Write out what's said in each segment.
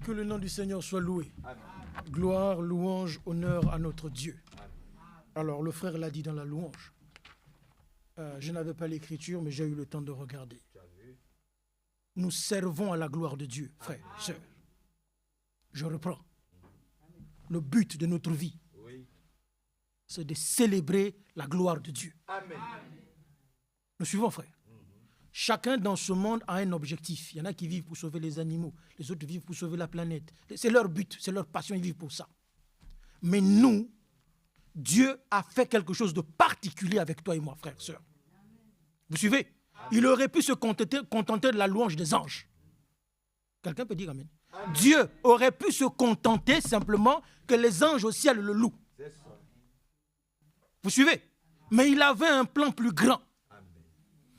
Que le nom du Seigneur soit loué. Amen. Gloire, louange, honneur à notre Dieu. Alors, le frère l'a dit dans la louange. Je n'avais pas l'écriture, mais j'ai eu le temps de regarder. Nous servons à la gloire de Dieu, frères, sœurs. Je reprends. Le but de notre vie, c'est de célébrer la gloire de Dieu. Amen. Nous suivons, frère. Chacun dans ce monde a un objectif. Il y en a qui vivent pour sauver les animaux, les autres vivent pour sauver la planète. C'est leur but, c'est leur passion, ils vivent pour ça. Mais nous, Dieu a fait quelque chose de particulier avec toi et moi, frère, sœur. Vous suivez? Il aurait pu se contenter de la louange des anges. Quelqu'un peut dire amen. Dieu aurait pu se contenter simplement que les anges au ciel le louent. Vous suivez? Mais il avait un plan plus grand.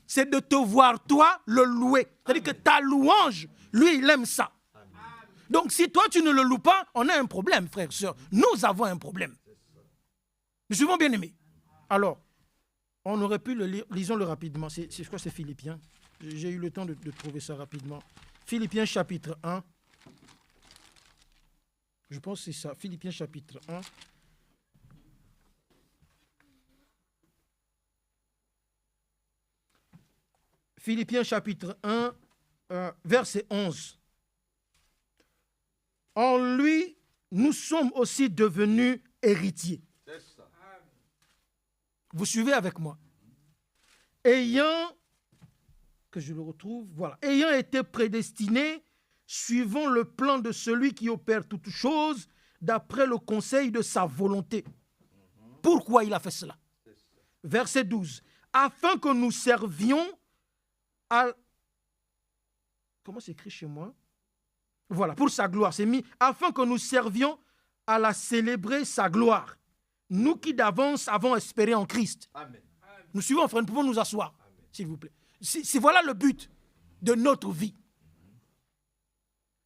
C'est de te voir, toi, le louer. C'est-à-dire que ta louange, lui, il aime ça. Donc, si toi, tu ne le loues pas, on a un problème, frère, sœur. Nous avons un problème. Nous suivons bien aimés. Alors, on aurait pu le lire, lisons-le rapidement. Je crois que c'est Philippiens. J'ai eu le temps de trouver ça rapidement. Philippiens chapitre 1. Je pense que c'est ça. Philippiens chapitre 1. Philippiens chapitre 1, verset 11. En lui, nous sommes aussi devenus héritiers. Vous suivez avec moi? Ayant, que je le retrouve, voilà. Ayant été prédestinés, suivant le plan de celui qui opère toutes choses, d'après le conseil de sa volonté. Pourquoi il a fait cela? Verset 12. Afin que nous servions à... Comment c'est écrit chez moi? Voilà, pour sa gloire, c'est mis. Afin que nous servions à la célébrer sa gloire. Nous qui d'avance avons espéré en Christ. Amen. Nous suivons, frère, nous pouvons nous asseoir, s'il vous plaît. Si voilà le but de notre vie.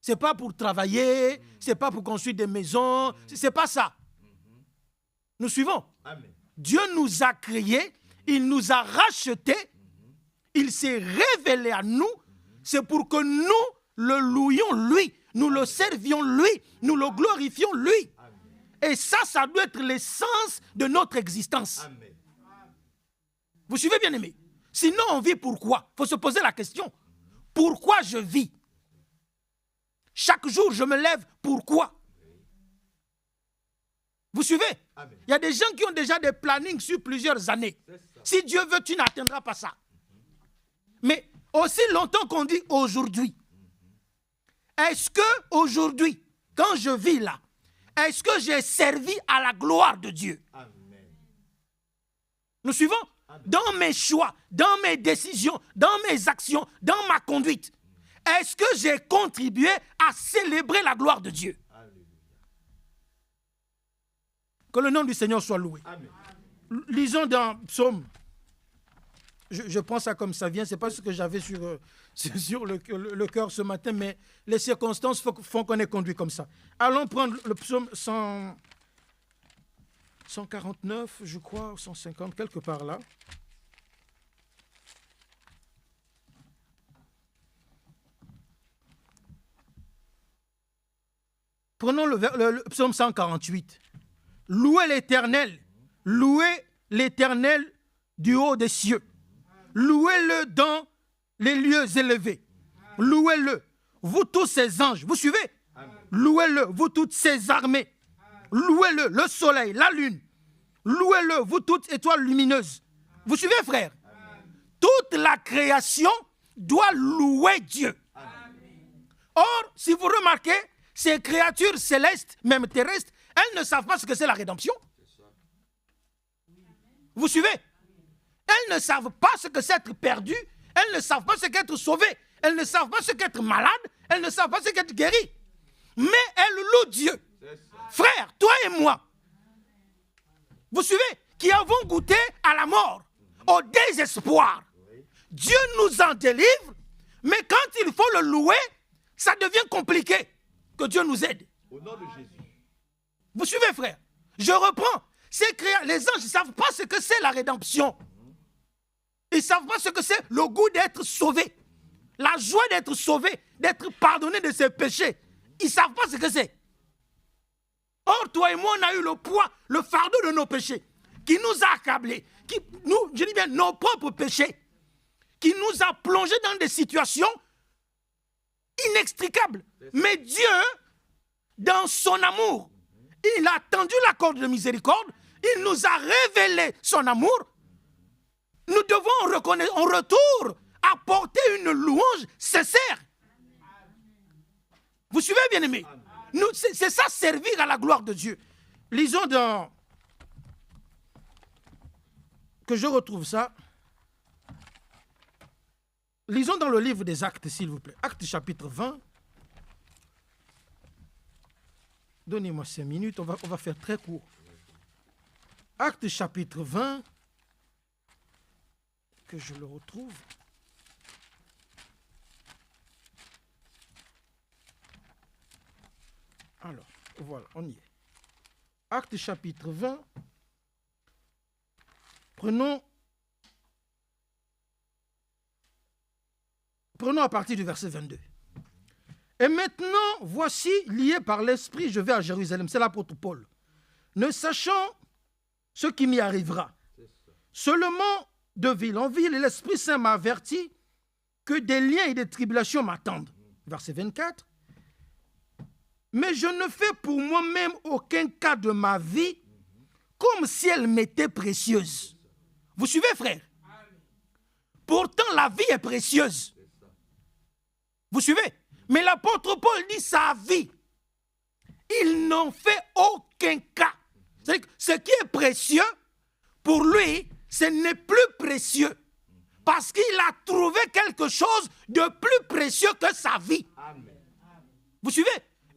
Ce n'est pas pour travailler, ce n'est pas pour construire des maisons, ce n'est pas ça. Nous suivons. Amen. Dieu nous a créés, il nous a rachetés, il s'est révélé à nous, c'est pour que nous le louions lui, nous le servions lui, nous le glorifions lui. Et ça doit être l'essence de notre existence. Amen. Vous suivez bien aimé? Sinon on vit pourquoi? Il faut se poser la question. Pourquoi je vis? Chaque jour je me lève, pourquoi? Vous suivez? Amen. Il y a des gens qui ont déjà des plannings sur plusieurs années. Si Dieu veut, tu n'atteindras pas ça. Mais aussi longtemps qu'on dit aujourd'hui, est-ce que aujourd'hui, quand je vis là, est-ce que j'ai servi à la gloire de Dieu? Amen. Nous suivons? Amen. Dans mes choix, dans mes décisions, dans mes actions, dans ma conduite, est-ce que j'ai contribué à célébrer la gloire de Dieu? Alléluia. Que le nom du Seigneur soit loué. Amen. Lisons dans Psaume. Je prends ça comme ça vient. Ce n'est pas ce que j'avais sur le cœur ce matin, mais les circonstances font qu'on est conduit comme ça. Allons prendre le psaume 149, je crois, 150, quelque part là. Prenons le psaume 148. Louez l'Éternel du haut des cieux. Louez-le dans les lieux élevés. Louez-le, vous tous ces anges. Vous suivez? Louez-le, vous toutes ces armées. Louez-le, le soleil, la lune. Louez-le, vous toutes étoiles lumineuses. Vous suivez, frère? Toute la création doit louer Dieu. Or, si vous remarquez, ces créatures célestes, même terrestres, elles ne savent pas ce que c'est la rédemption. Vous suivez? Elles ne savent pas ce que c'est être perdu. Elles ne savent pas ce qu'être sauvé. Elles ne savent pas ce qu'être malade. Elles ne savent pas ce qu'être guéri. Mais elles louent Dieu. Frère, toi et moi, vous suivez, qui avons goûté à la mort, au désespoir. Dieu nous en délivre, mais quand il faut le louer, ça devient compliqué. Que Dieu nous aide. Au nom de Jésus. Vous suivez, frère? Je reprends. Les anges ne savent pas ce que c'est la rédemption. Ils ne savent pas ce que c'est le goût d'être sauvé. La joie d'être sauvé, d'être pardonné de ses péchés. Ils ne savent pas ce que c'est. Or, toi et moi, on a eu le poids, le fardeau de nos péchés, qui nous a accablés, je dis bien nos propres péchés, qui nous a plongés dans des situations inextricables. Mais Dieu, dans son amour, il a tendu la corde de miséricorde, il nous a révélé son amour. Nous devons reconnaître, en retour, apporter une louange sincère. Vous suivez, bien-aimés? C'est ça, servir à la gloire de Dieu. Lisons dans... Que je retrouve ça. Lisons dans le livre des Actes, s'il vous plaît. Actes chapitre 20. Donnez-moi 5 minutes, on va faire très court. Actes chapitre 20. Que je le retrouve. Alors, voilà, on y est. Actes chapitre 20. Prenons à partir du verset 22. Et maintenant, voici, lié par l'Esprit, je vais à Jérusalem. C'est l'apôtre Paul. Ne sachant ce qui m'y arrivera. Seulement, de ville en ville, et l'Esprit Saint m'a averti que des liens et des tribulations m'attendent. Verset 24. Mais je ne fais pour moi-même aucun cas de ma vie comme si elle m'était précieuse. Vous suivez, frère? Pourtant, la vie est précieuse. Vous suivez? Mais l'apôtre Paul dit sa vie. Il n'en fait aucun cas. C'est-à-dire que ce qui est précieux, pour lui, ce n'est plus précieux. Parce qu'il a trouvé quelque chose de plus précieux que sa vie. Amen. Vous suivez?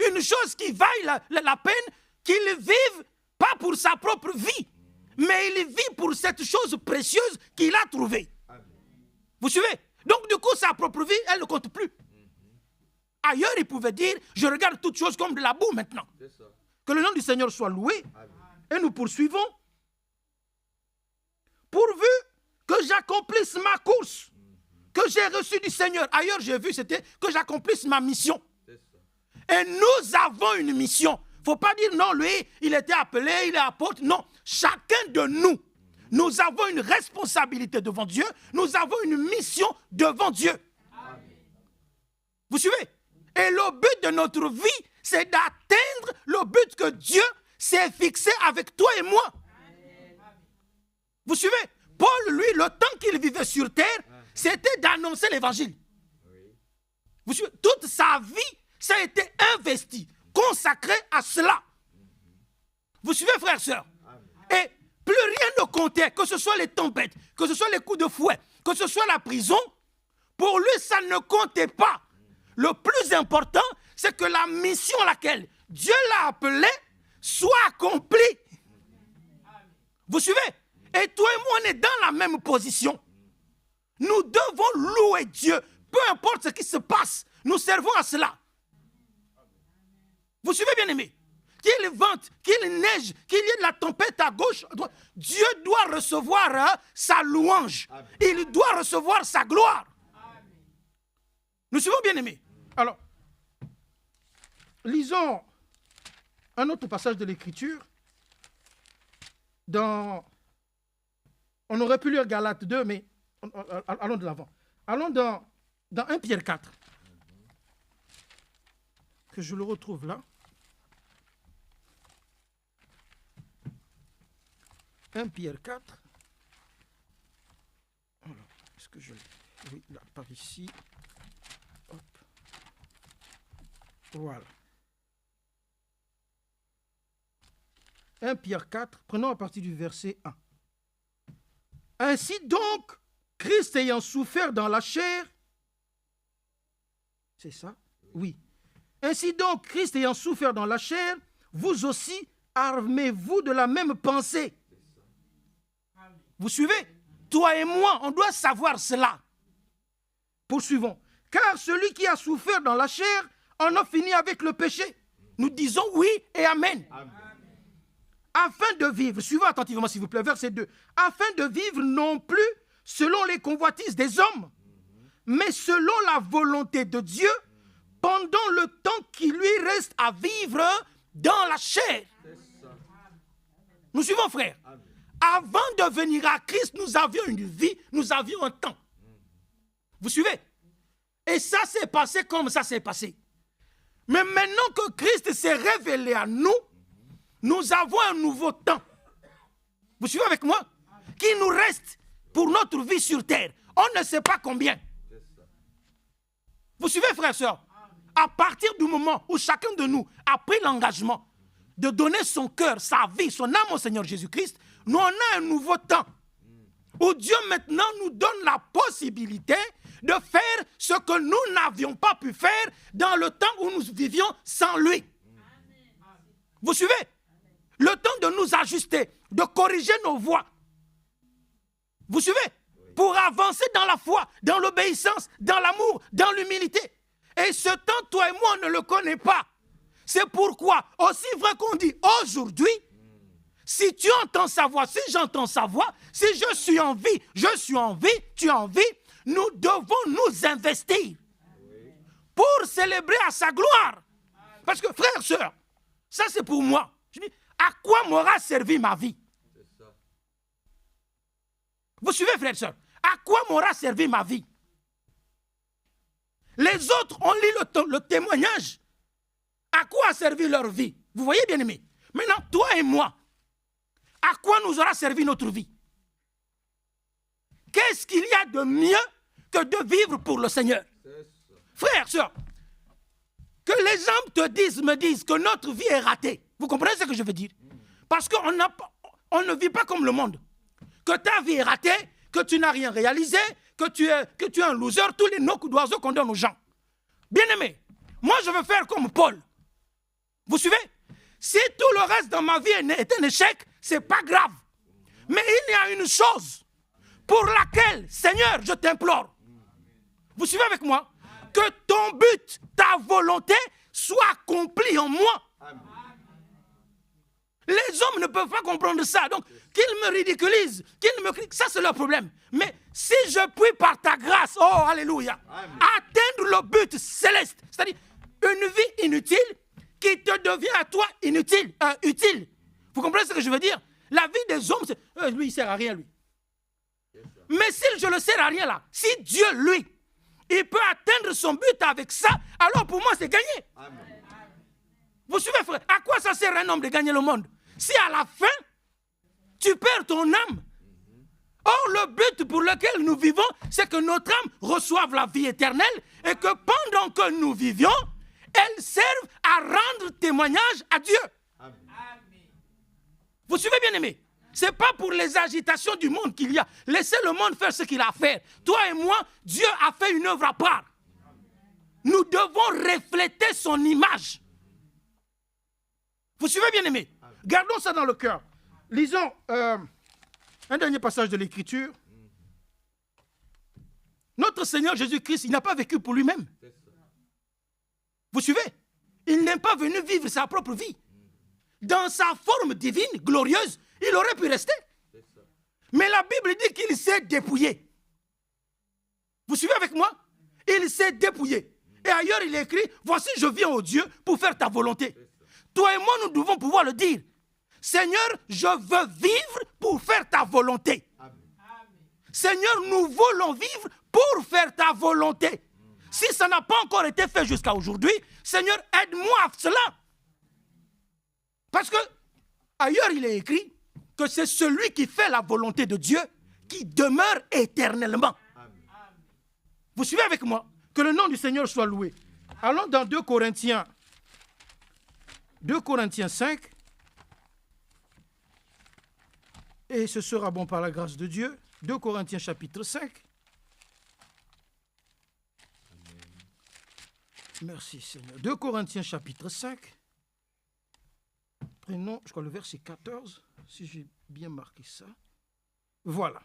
Une chose qui vaille la peine qu'il vive, pas pour sa propre vie, mais il vit pour cette chose précieuse qu'il a trouvée. Amen. Vous suivez? Donc du coup, sa propre vie, elle ne compte plus. Ailleurs, il pouvait dire, je regarde toutes choses comme de la boue maintenant. Que le nom du Seigneur soit loué. Amen. Et nous poursuivons. Pourvu que j'accomplisse ma course, que j'ai reçue du Seigneur. Ailleurs, j'ai vu, c'était que j'accomplisse ma mission. Et nous avons une mission. Il ne faut pas dire, non, lui, il était appelé, il est apôtre. Non, chacun de nous, nous avons une responsabilité devant Dieu. Nous avons une mission devant Dieu. Amen. Vous suivez? Et le but de notre vie, c'est d'atteindre le but que Dieu s'est fixé avec toi et moi. Amen. Vous suivez? Paul, lui, le temps qu'il vivait sur terre, c'était d'annoncer l'évangile. Vous suivez? Toute sa vie, ça a été investi, consacré à cela. Vous suivez, frères et sœurs? Et plus rien ne comptait, que ce soit les tempêtes, que ce soit les coups de fouet, que ce soit la prison, pour lui, ça ne comptait pas. Le plus important, c'est que la mission à laquelle Dieu l'a appelé soit accomplie. Vous suivez? Et toi et moi, on est dans la même position. Nous devons louer Dieu, peu importe ce qui se passe. Nous servons à cela. Vous suivez, bien-aimés? Qu'il vente, qu'il neige, qu'il y ait de la tempête à gauche, à droite, Dieu doit recevoir sa louange. Amen. Il doit recevoir sa gloire. Amen. Nous suivons, bien-aimés? Alors, lisons un autre passage de l'Écriture. On aurait pu lire Galates 2, mais allons de l'avant. Allons dans 1 Pierre 4. Que je le retrouve là. 1 Pierre 4. Alors, est-ce que je l'ai? Oui, là, par ici. Hop. Voilà. 1 Pierre 4, prenons à partir du verset 1. Ainsi donc, Christ ayant souffert dans la chair, c'est ça? Oui. Ainsi donc, Christ ayant souffert dans la chair, vous aussi, armez-vous de la même pensée. Vous suivez? Toi et moi, on doit savoir cela. Poursuivons. Car celui qui a souffert dans la chair en a fini avec le péché. Nous disons oui et amen. Amen. Afin de vivre, suivez attentivement s'il vous plaît, verset 2. Afin de vivre non plus selon les convoitises des hommes, mais selon la volonté de Dieu, pendant le temps qui lui reste à vivre dans la chair. Nous suivons, frère. Avant de venir à Christ, nous avions une vie, nous avions un temps. Vous suivez? Et ça s'est passé comme ça s'est passé. Mais maintenant que Christ s'est révélé à nous, nous avons un nouveau temps. Vous suivez avec moi? Qui nous reste pour notre vie sur terre. On ne sait pas combien. Vous suivez, frères et sœurs? À partir du moment où chacun de nous a pris l'engagement de donner son cœur, sa vie, son âme au Seigneur Jésus-Christ, nous on a un nouveau temps. Où Dieu maintenant nous donne la possibilité de faire ce que nous n'avions pas pu faire dans le temps où nous vivions sans lui. Vous suivez? Le temps de nous ajuster, de corriger nos voies. Vous suivez? Pour avancer dans la foi, dans l'obéissance, dans l'amour, dans l'humilité. Et ce temps, toi et moi, on ne le connaît pas. C'est pourquoi, aussi vrai qu'on dit aujourd'hui, si tu entends sa voix, si j'entends sa voix, si je suis en vie, tu es en vie, nous devons nous investir pour célébrer à sa gloire. Parce que, frères et sœurs, ça c'est pour moi. Je dis, à quoi m'aura servi ma vie? Vous suivez, frères et sœurs? À quoi m'aura servi ma vie? Les autres ont lu le témoignage. À quoi a servi leur vie? Vous voyez, bien aimé? Maintenant, toi et moi, à quoi nous aura servi notre vie? Qu'est-ce qu'il y a de mieux que de vivre pour le Seigneur? Frères, sœurs, que les gens me disent que notre vie est ratée. Vous comprenez ce que je veux dire? Parce qu'on ne vit pas comme le monde. Que ta vie est ratée, que tu n'as rien réalisé, que tu es un loser, tous les noms d'oiseaux qu'on donne aux gens. Bien aimé, moi je veux faire comme Paul. Vous suivez? Si tout le reste dans ma vie est un échec, c'est pas grave. Mais il y a une chose pour laquelle, Seigneur, je t'implore. Vous suivez avec moi? Que ton but, ta volonté soit accomplie en moi. Les hommes ne peuvent pas comprendre ça. Donc, qu'ils me ridiculisent, qu'ils me crient, ça c'est leur problème. Mais si je puis par ta grâce, oh alléluia, atteindre le but céleste, c'est-à-dire une vie inutile qui te devient à toi utile. Vous comprenez ce que je veux dire? La vie des hommes, lui il ne sert à rien lui. Mais si je ne sers à rien là, si Dieu lui, il peut atteindre son but avec ça, alors pour moi c'est gagné. Amen. Vous suivez, frère? À quoi ça sert un homme de gagner le monde? Si à la fin, tu perds ton âme. Or, le but pour lequel nous vivons, c'est que notre âme reçoive la vie éternelle et que pendant que nous vivions, elle serve à rendre témoignage à Dieu. Amen. Vous suivez, bien aimé? Ce n'est pas pour les agitations du monde qu'il y a. Laissez le monde faire ce qu'il a à faire. Toi et moi, Dieu a fait une œuvre à part. Nous devons refléter son image. Vous suivez, bien aimé? Gardons ça dans le cœur. Lisons un dernier passage de l'Écriture. Notre Seigneur Jésus-Christ, il n'a pas vécu pour lui-même. Vous suivez? Il n'est pas venu vivre sa propre vie. Dans sa forme divine, glorieuse, il aurait pu rester. Mais la Bible dit qu'il s'est dépouillé. Vous suivez avec moi? Il s'est dépouillé. Et ailleurs, il est écrit, voici, je viens au Dieu pour faire ta volonté. Toi et moi, nous devons pouvoir le dire. Seigneur, je veux vivre pour faire ta volonté. Amen. Seigneur, nous voulons vivre pour faire ta volonté. Si ça n'a pas encore été fait jusqu'à aujourd'hui, Seigneur, aide-moi à cela. Parce que ailleurs, il est écrit que c'est celui qui fait la volonté de Dieu qui demeure éternellement. Amen. Vous suivez avec moi? Que le nom du Seigneur soit loué. Allons dans 2 Corinthiens 5. Et ce sera bon par la grâce de Dieu. 2 Corinthiens chapitre 5. Merci Seigneur. 2 Corinthiens chapitre 5. Prenons, je crois, le verset 14, si j'ai bien marqué ça. Voilà.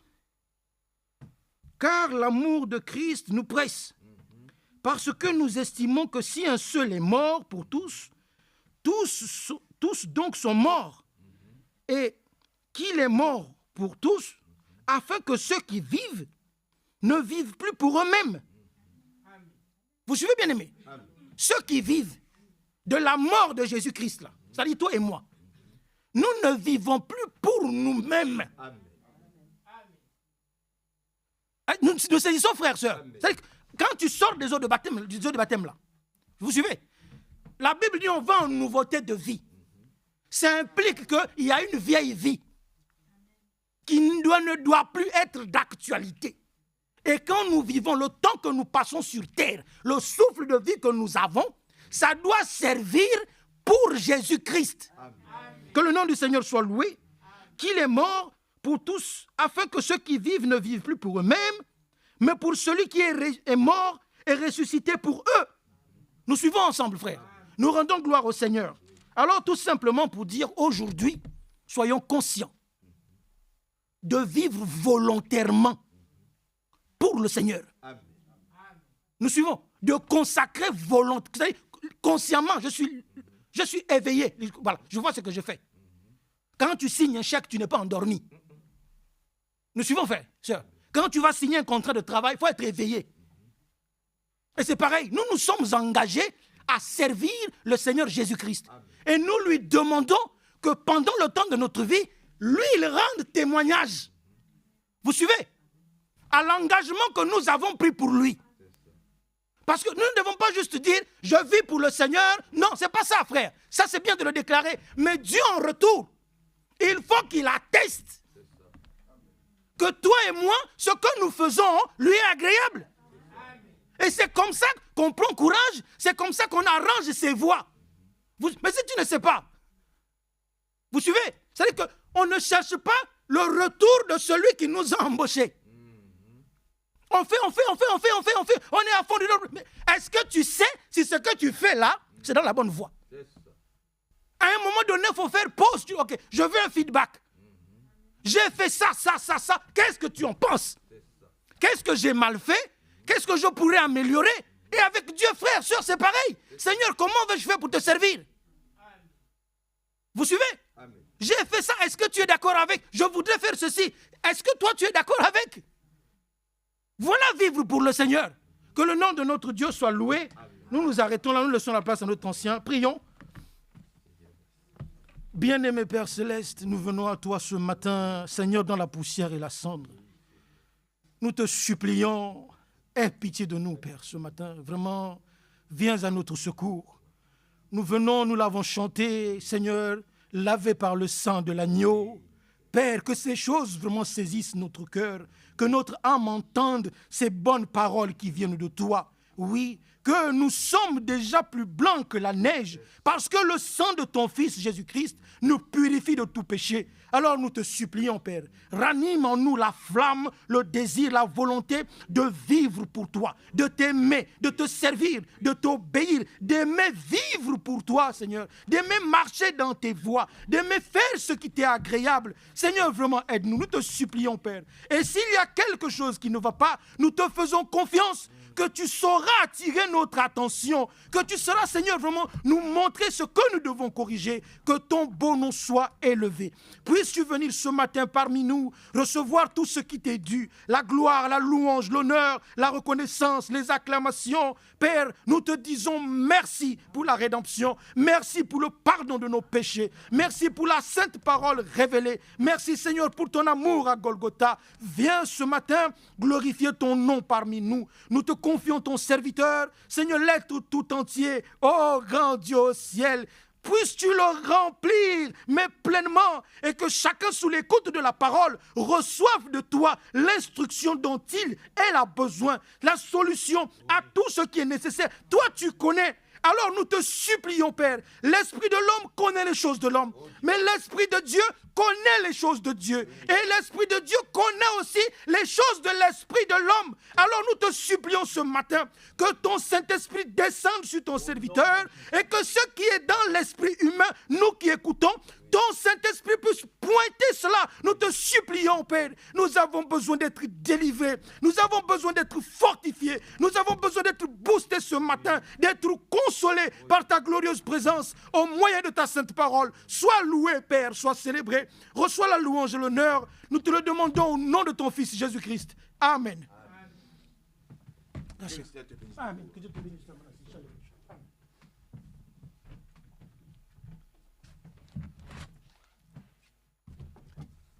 Car l'amour de Christ nous presse, parce que nous estimons que si un seul est mort pour tous donc sont morts, et qu'il est mort pour tous, afin que ceux qui vivent ne vivent plus pour eux-mêmes. Vous suivez, bien aimé? ceux qui vivent de la mort de Jésus-Christ, là, c'est-à-dire toi et moi, nous ne vivons plus pour nous-mêmes. Nous saisissons, frères et sœurs. C'est-à-dire que quand tu sors des eaux de baptême, là, vous suivez? La Bible dit on va en nouveauté de vie. Ça implique qu'il y a une vieille vie qui ne doit plus être d'actualité. Et quand nous vivons, le temps que nous passons sur terre, le souffle de vie que nous avons, ça doit servir pour Jésus-Christ. Que le nom du Seigneur soit loué, qu'il est mort pour tous, afin que ceux qui vivent ne vivent plus pour eux-mêmes, mais pour celui qui est mort et ressuscité pour eux. Nous suivons ensemble, frères. Nous rendons gloire au Seigneur. Alors, tout simplement pour dire, aujourd'hui, soyons conscients de vivre volontairement pour le Seigneur. Nous suivons. De consacrer volontairement. Consciemment, je suis éveillé. Voilà, je vois ce que je fais. Quand tu signes un chèque, tu n'es pas endormi. Nous suivons, frère, sœur. Quand tu vas signer un contrat de travail, il faut être éveillé. Et c'est pareil, nous nous sommes engagés à servir le Seigneur Jésus-Christ. Et nous lui demandons que pendant le temps de notre vie, lui, il rende témoignage. Vous suivez? À l'engagement que nous avons pris pour lui. Parce que nous ne devons pas juste dire « je vis pour le Seigneur ». Non, ce n'est pas ça, frère. Ça, c'est bien de le déclarer. Mais Dieu, en retour, il faut qu'il atteste que toi et moi, ce que nous faisons, lui est agréable. Et c'est comme ça qu'on prend courage, c'est comme ça qu'on arrange ses voies. Mais si tu ne sais pas, vous suivez? C'est-à-dire qu'on ne cherche pas le retour de celui qui nous a embauchés. On fait. On est à fond du nombre. Mais est-ce que tu sais si ce que tu fais là, c'est dans la bonne voie? À un moment donné, il faut faire pause. Ok, je veux un feedback. J'ai fait ça. Qu'est-ce que tu en penses? Qu'est-ce que j'ai mal fait? Qu'est-ce que je pourrais améliorer? Et avec Dieu, frère, sœur, c'est pareil. Seigneur, comment vais-je faire pour te servir? Vous suivez? J'ai fait ça. Est-ce que tu es d'accord avec? Je voudrais faire ceci. Est-ce que toi, tu es d'accord avec? Voilà vivre pour le Seigneur. Que le nom de notre Dieu soit loué. Nous nous arrêtons là, nous laissons la place à notre ancien. Prions. Bien-aimé Père Céleste, nous venons à toi ce matin, Seigneur, dans la poussière et la cendre. Nous te supplions, aie pitié de nous, Père, ce matin. Vraiment, viens à notre secours. Nous venons, nous l'avons chanté, Seigneur, lavé par le sang de l'agneau. Père, que ces choses vraiment saisissent notre cœur, que notre âme entende ces bonnes paroles qui viennent de toi. Oui, que nous sommes déjà plus blancs que la neige, parce que le sang de ton Fils Jésus-Christ nous purifie de tout péché. Alors nous te supplions, Père, ranime en nous la flamme, le désir, la volonté de vivre pour toi, de t'aimer, de te servir, de t'obéir, d'aimer vivre pour toi, Seigneur, d'aimer marcher dans tes voies, d'aimer faire ce qui t'est agréable. Seigneur, vraiment aide-nous, nous te supplions, Père. Et s'il y a quelque chose qui ne va pas, nous te faisons confiance, que tu sauras attirer notre attention, que tu sauras, Seigneur, vraiment nous montrer ce que nous devons corriger, que ton beau nom soit élevé. Puisses-tu venir ce matin parmi nous, recevoir tout ce qui t'est dû, la gloire, la louange, l'honneur, la reconnaissance, les acclamations. Père, nous te disons merci pour la rédemption, merci pour le pardon de nos péchés, merci pour la sainte parole révélée, merci Seigneur pour ton amour à Golgotha. Viens ce matin glorifier ton nom parmi nous. Nous te confions ton serviteur, Seigneur, l'être tout entier. Oh, grand Dieu au ciel, puisses-tu le remplir, mais pleinement, et que chacun sous l'écoute de la parole reçoive de toi l'instruction dont il a besoin, la solution à tout ce qui est nécessaire. Toi, tu connais. Alors nous te supplions, Père, l'esprit de l'homme connaît les choses de l'homme, mais l'esprit de Dieu connaît les choses de Dieu. Et l'esprit de Dieu connaît aussi les choses de l'esprit de l'homme. Alors nous te supplions ce matin que ton Saint-Esprit descende sur ton serviteur et que ce qui est dans l'esprit humain, nous qui écoutons, ton Saint-Esprit puisse pointer cela. Nous te supplions, Père. Nous avons besoin d'être délivrés. Nous avons besoin d'être fortifiés. Nous avons besoin d'être boostés ce matin, d'être consolés par ta glorieuse présence au moyen de ta sainte parole. Sois loué, Père, sois célébré. Reçois la louange et l'honneur. Nous te le demandons au nom de ton Fils Jésus-Christ. Amen. Amen. Que Dieu te bénisse.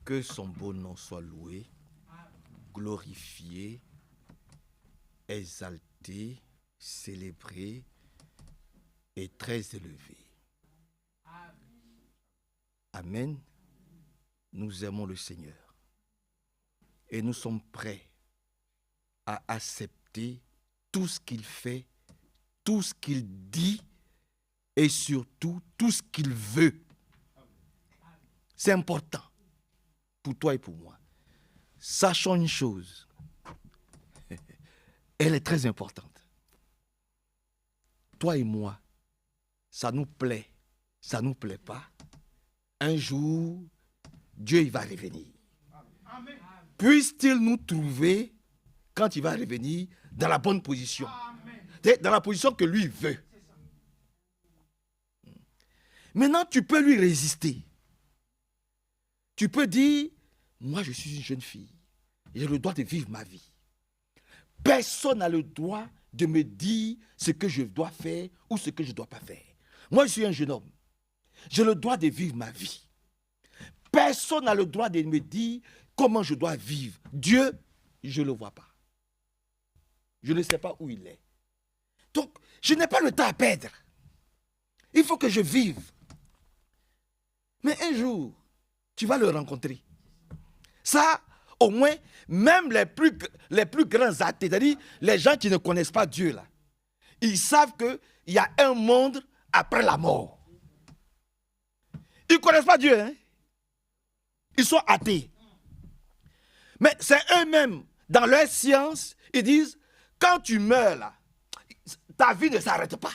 Que son beau nom soit loué, glorifié, exalté, célébré et très élevé. Amen. Nous aimons le Seigneur et nous sommes prêts à accepter tout ce qu'il fait, tout ce qu'il dit et surtout tout ce qu'il veut. C'est important pour toi et pour moi. Sachons une chose, elle est très importante. Toi et moi, ça nous plaît, ça ne nous plaît pas. Un jour, Dieu il va revenir. Puisse-t-il nous trouver quand il va revenir dans la bonne position. Dans la position que lui veut. Maintenant, tu peux lui résister. Tu peux dire, moi je suis une jeune fille. J'ai le droit de vivre ma vie. Personne n'a le droit de me dire ce que je dois faire ou ce que je ne dois pas faire. Moi je suis un jeune homme. J'ai le droit de vivre ma vie. Personne n'a le droit de me dire comment je dois vivre. Dieu, je ne le vois pas. Je ne sais pas où il est. Donc, je n'ai pas le temps à perdre. Il faut que je vive. Mais un jour, tu vas le rencontrer. Ça, au moins, même les plus grands athées, c'est-à-dire les gens qui ne connaissent pas Dieu, là, ils savent qu'il y a un monde après la mort. Ils ne connaissent pas Dieu, hein? Ils sont athées. Mais c'est eux-mêmes, dans leur science, ils disent, quand tu meurs là, ta vie ne s'arrête pas.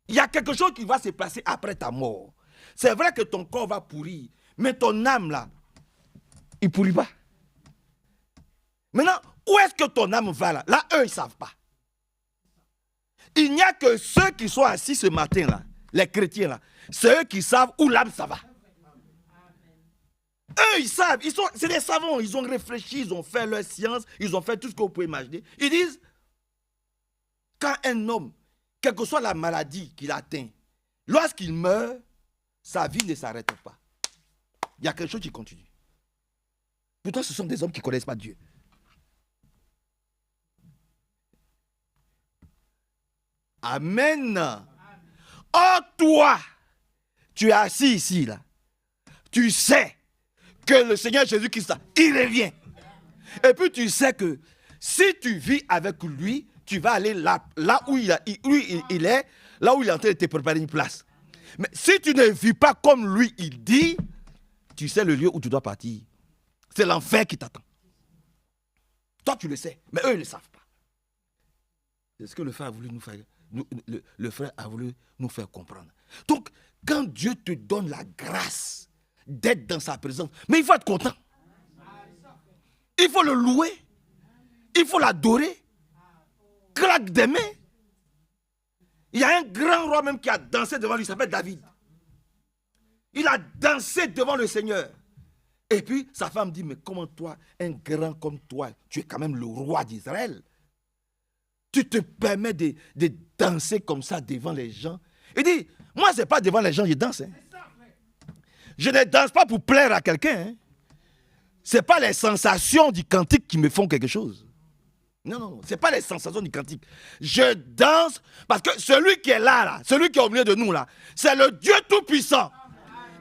Il y a quelque chose qui va se passer après ta mort. C'est vrai que ton corps va pourrir, mais ton âme là, il ne pourrit pas. Maintenant, où est-ce que ton âme va là? Là, eux, ils ne savent pas. Il n'y a que ceux qui sont assis ce matin là, les chrétiens là, c'est eux qui savent où l'âme ça va. Eux, ils savent, c'est des savants, ils ont réfléchi, ils ont fait leur science, ils ont fait tout ce que vous pouvez imaginer. Ils disent, quand un homme, quelle que soit la maladie qu'il atteint, lorsqu'il meurt, sa vie ne s'arrête pas. Il y a quelque chose qui continue. Pourtant, ce sont des hommes qui ne connaissent pas Dieu. Amen. Oh, toi, tu es assis ici, là. Tu sais que le Seigneur Jésus-Christ, il revient. Et puis tu sais que si tu vis avec lui, tu vas aller là où il est, là où il est en train de te préparer une place. Mais si tu ne vis pas comme lui, il dit, tu sais le lieu où tu dois partir. C'est l'enfer qui t'attend. Toi, tu le sais, mais eux, ils ne le savent pas. C'est ce que le frère a voulu nous faire, le frère a voulu nous faire comprendre. Donc, quand Dieu te donne la grâce d'être dans sa présence, mais il faut être content. Il faut le louer. Il faut l'adorer. Claque des mains. Il y a un grand roi même qui a dansé devant lui, il s'appelle David. Il a dansé devant le Seigneur. Et puis sa femme dit, mais comment toi, un grand comme toi, tu es quand même le roi d'Israël. Tu te permets de danser comme ça devant les gens. Il dit, moi c'est pas devant les gens que je danse. Hein. Je ne danse pas pour plaire à quelqu'un. Hein. Ce n'est pas les sensations du cantique qui me font quelque chose. Non, ce n'est pas les sensations du cantique. Je danse parce que celui qui est là, celui qui est au milieu de nous, là, c'est le Dieu Tout-Puissant.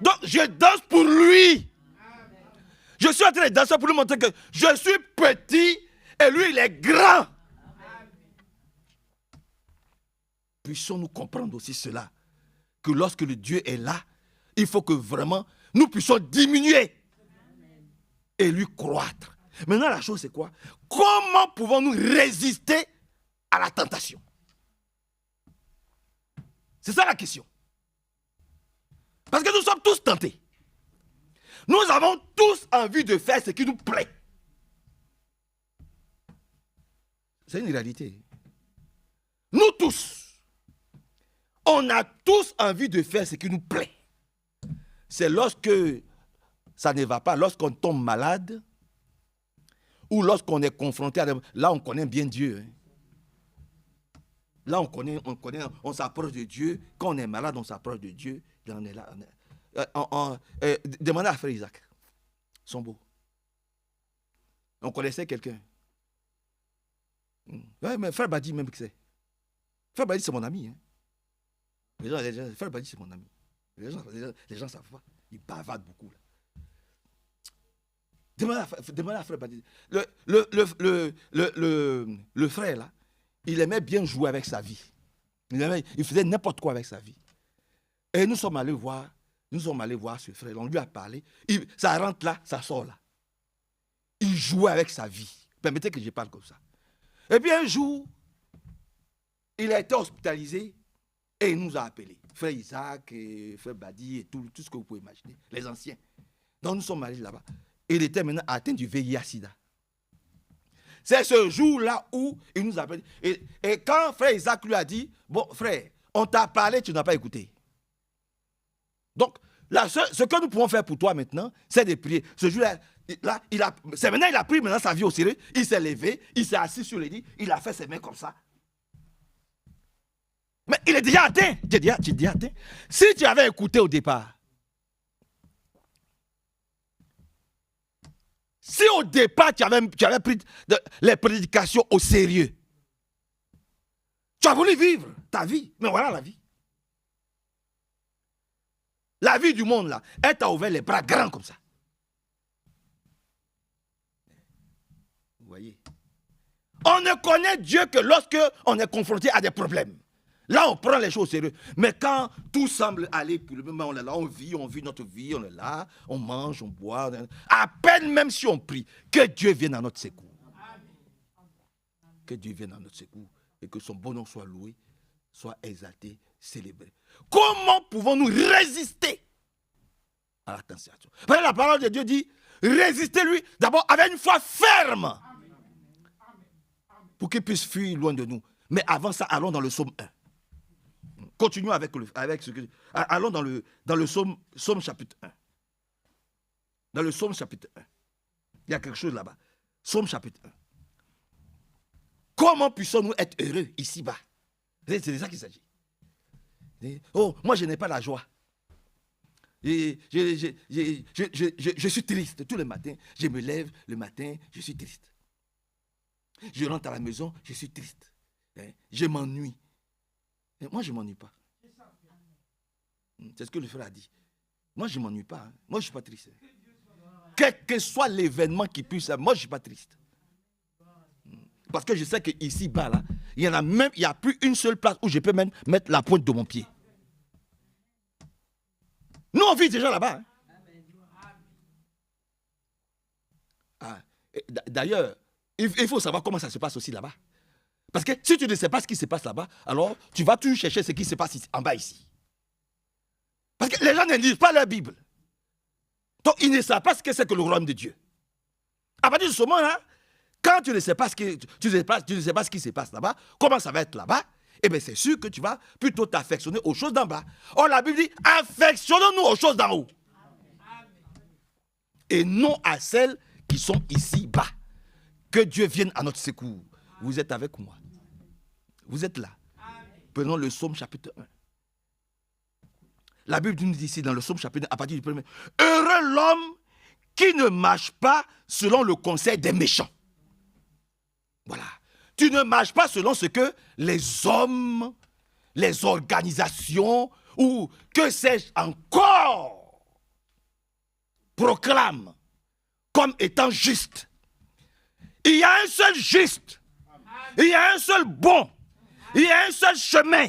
Donc, je danse pour lui. Je suis en train de danser pour lui montrer que je suis petit et lui, il est grand. Puissions-nous comprendre aussi cela, que lorsque le Dieu est là, il faut que vraiment nous puissions diminuer et lui croître. Maintenant, la chose, c'est quoi? Comment pouvons-nous résister à la tentation? C'est ça la question. Parce que nous sommes tous tentés. Nous avons tous envie de faire ce qui nous plaît. C'est une réalité. Nous tous, on a tous envie de faire ce qui nous plaît. C'est lorsque ça ne va pas, lorsqu'on tombe malade, ou lorsqu'on est confronté à... Là, on connaît bien Dieu. Hein. Là, on s'approche de Dieu. Quand on est malade, on s'approche de Dieu. On est là, demandez à frère Isaac. Ils sont beaux. On connaissait quelqu'un. Ouais, mais frère Badi même que c'est. Frère Badi c'est mon ami. Hein. Frère Badi c'est mon ami. Les gens savent pas. Ils bavardent beaucoup. Là. Demandez à frère Badi. Le frère là, il aimait bien jouer avec sa vie. Il faisait n'importe quoi avec sa vie. Et nous sommes allés voir ce frère. On lui a parlé. Ça rentre là, ça sort là. Il jouait avec sa vie. Permettez que je parle comme ça. Et puis un jour, il a été hospitalisé et il nous a appelés. Frère Isaac, frère Badi et tout ce que vous pouvez imaginer. Les anciens. Donc nous sommes allés là-bas. Il était maintenant atteint du VIH-Sida. C'est ce jour-là où il nous a appelés. Et quand frère Isaac lui a dit, bon frère, on t'a parlé, tu n'as pas écouté. Donc, ce que nous pouvons faire pour toi maintenant, c'est de prier. Ce jour-là, il a pris maintenant sa vie au sérieux. Il s'est levé, il s'est assis sur le lit, il a fait ses mains comme ça. Mais il est déjà atteint. Tu es déjà atteint. Si tu avais écouté au départ, si au départ tu avais pris les prédications au sérieux, tu as voulu vivre ta vie. Mais voilà la vie. La vie du monde, là, elle t'a ouvert les bras grands comme ça. Vous voyez? On ne connaît Dieu que lorsque on est confronté à des problèmes. Là, on prend les choses au sérieux. Mais quand tout semble aller, puis le moment on est là, on vit notre vie, on est là, on mange, on boit. À peine même si on prie, que Dieu vienne à notre secours. Que Dieu vienne à notre secours et que son bon nom soit loué, soit exalté, célébré. Comment pouvons-nous résister à la tentation? Parce que la parole de Dieu dit, résistez-lui d'abord avec une foi ferme. Pour qu'il puisse fuir loin de nous. Mais avant ça, allons dans le psaume 1. Continuons avec ce que... Allons dans le psaume chapitre 1. Dans le psaume chapitre 1. Il y a quelque chose là-bas. Psaume chapitre 1. Comment puissons-nous être heureux ici-bas? C'est de ça qu'il s'agit. Oh, moi je n'ai pas la joie. Je suis triste tous les matins. Je me lève le matin, je suis triste. Je rentre à la maison, je suis triste. Je m'ennuie. Moi je ne m'ennuie pas. C'est ce que le frère a dit. Moi je ne m'ennuie pas. Hein. Moi je ne suis pas triste. Quel que soit l'événement qui puisse, moi je ne suis pas triste. Parce que je sais qu'ici bas là, il n'y a plus une seule place où je peux même mettre la pointe de mon pied. Nous, on vit déjà là-bas. Hein. D'ailleurs, il faut savoir comment ça se passe aussi là-bas. Parce que si tu ne sais pas ce qui se passe là-bas, alors tu vas toujours chercher ce qui se passe ici, en bas ici. Parce que les gens ne lisent pas la Bible. Donc, ils ne savent pas ce que c'est que le royaume de Dieu. À partir de ce moment-là, quand tu ne sais pas ce qui se passe là-bas, comment ça va être là-bas, eh bien c'est sûr que tu vas plutôt t'affectionner aux choses d'en bas. Or la Bible dit, affectionnons-nous aux choses d'en haut. Et non à celles qui sont ici bas. Que Dieu vienne à notre secours. Vous êtes avec moi. Vous êtes là. Prenons le psaume chapitre 1. La Bible nous dit ici dans le psaume chapitre 1, à partir du premier. Heureux l'homme qui ne marche pas selon le conseil des méchants. Voilà. Tu ne marches pas selon ce que les hommes, les organisations ou que sais-je encore proclament comme étant juste. Il y a un seul juste. Il y a un seul bon. Il y a un seul chemin.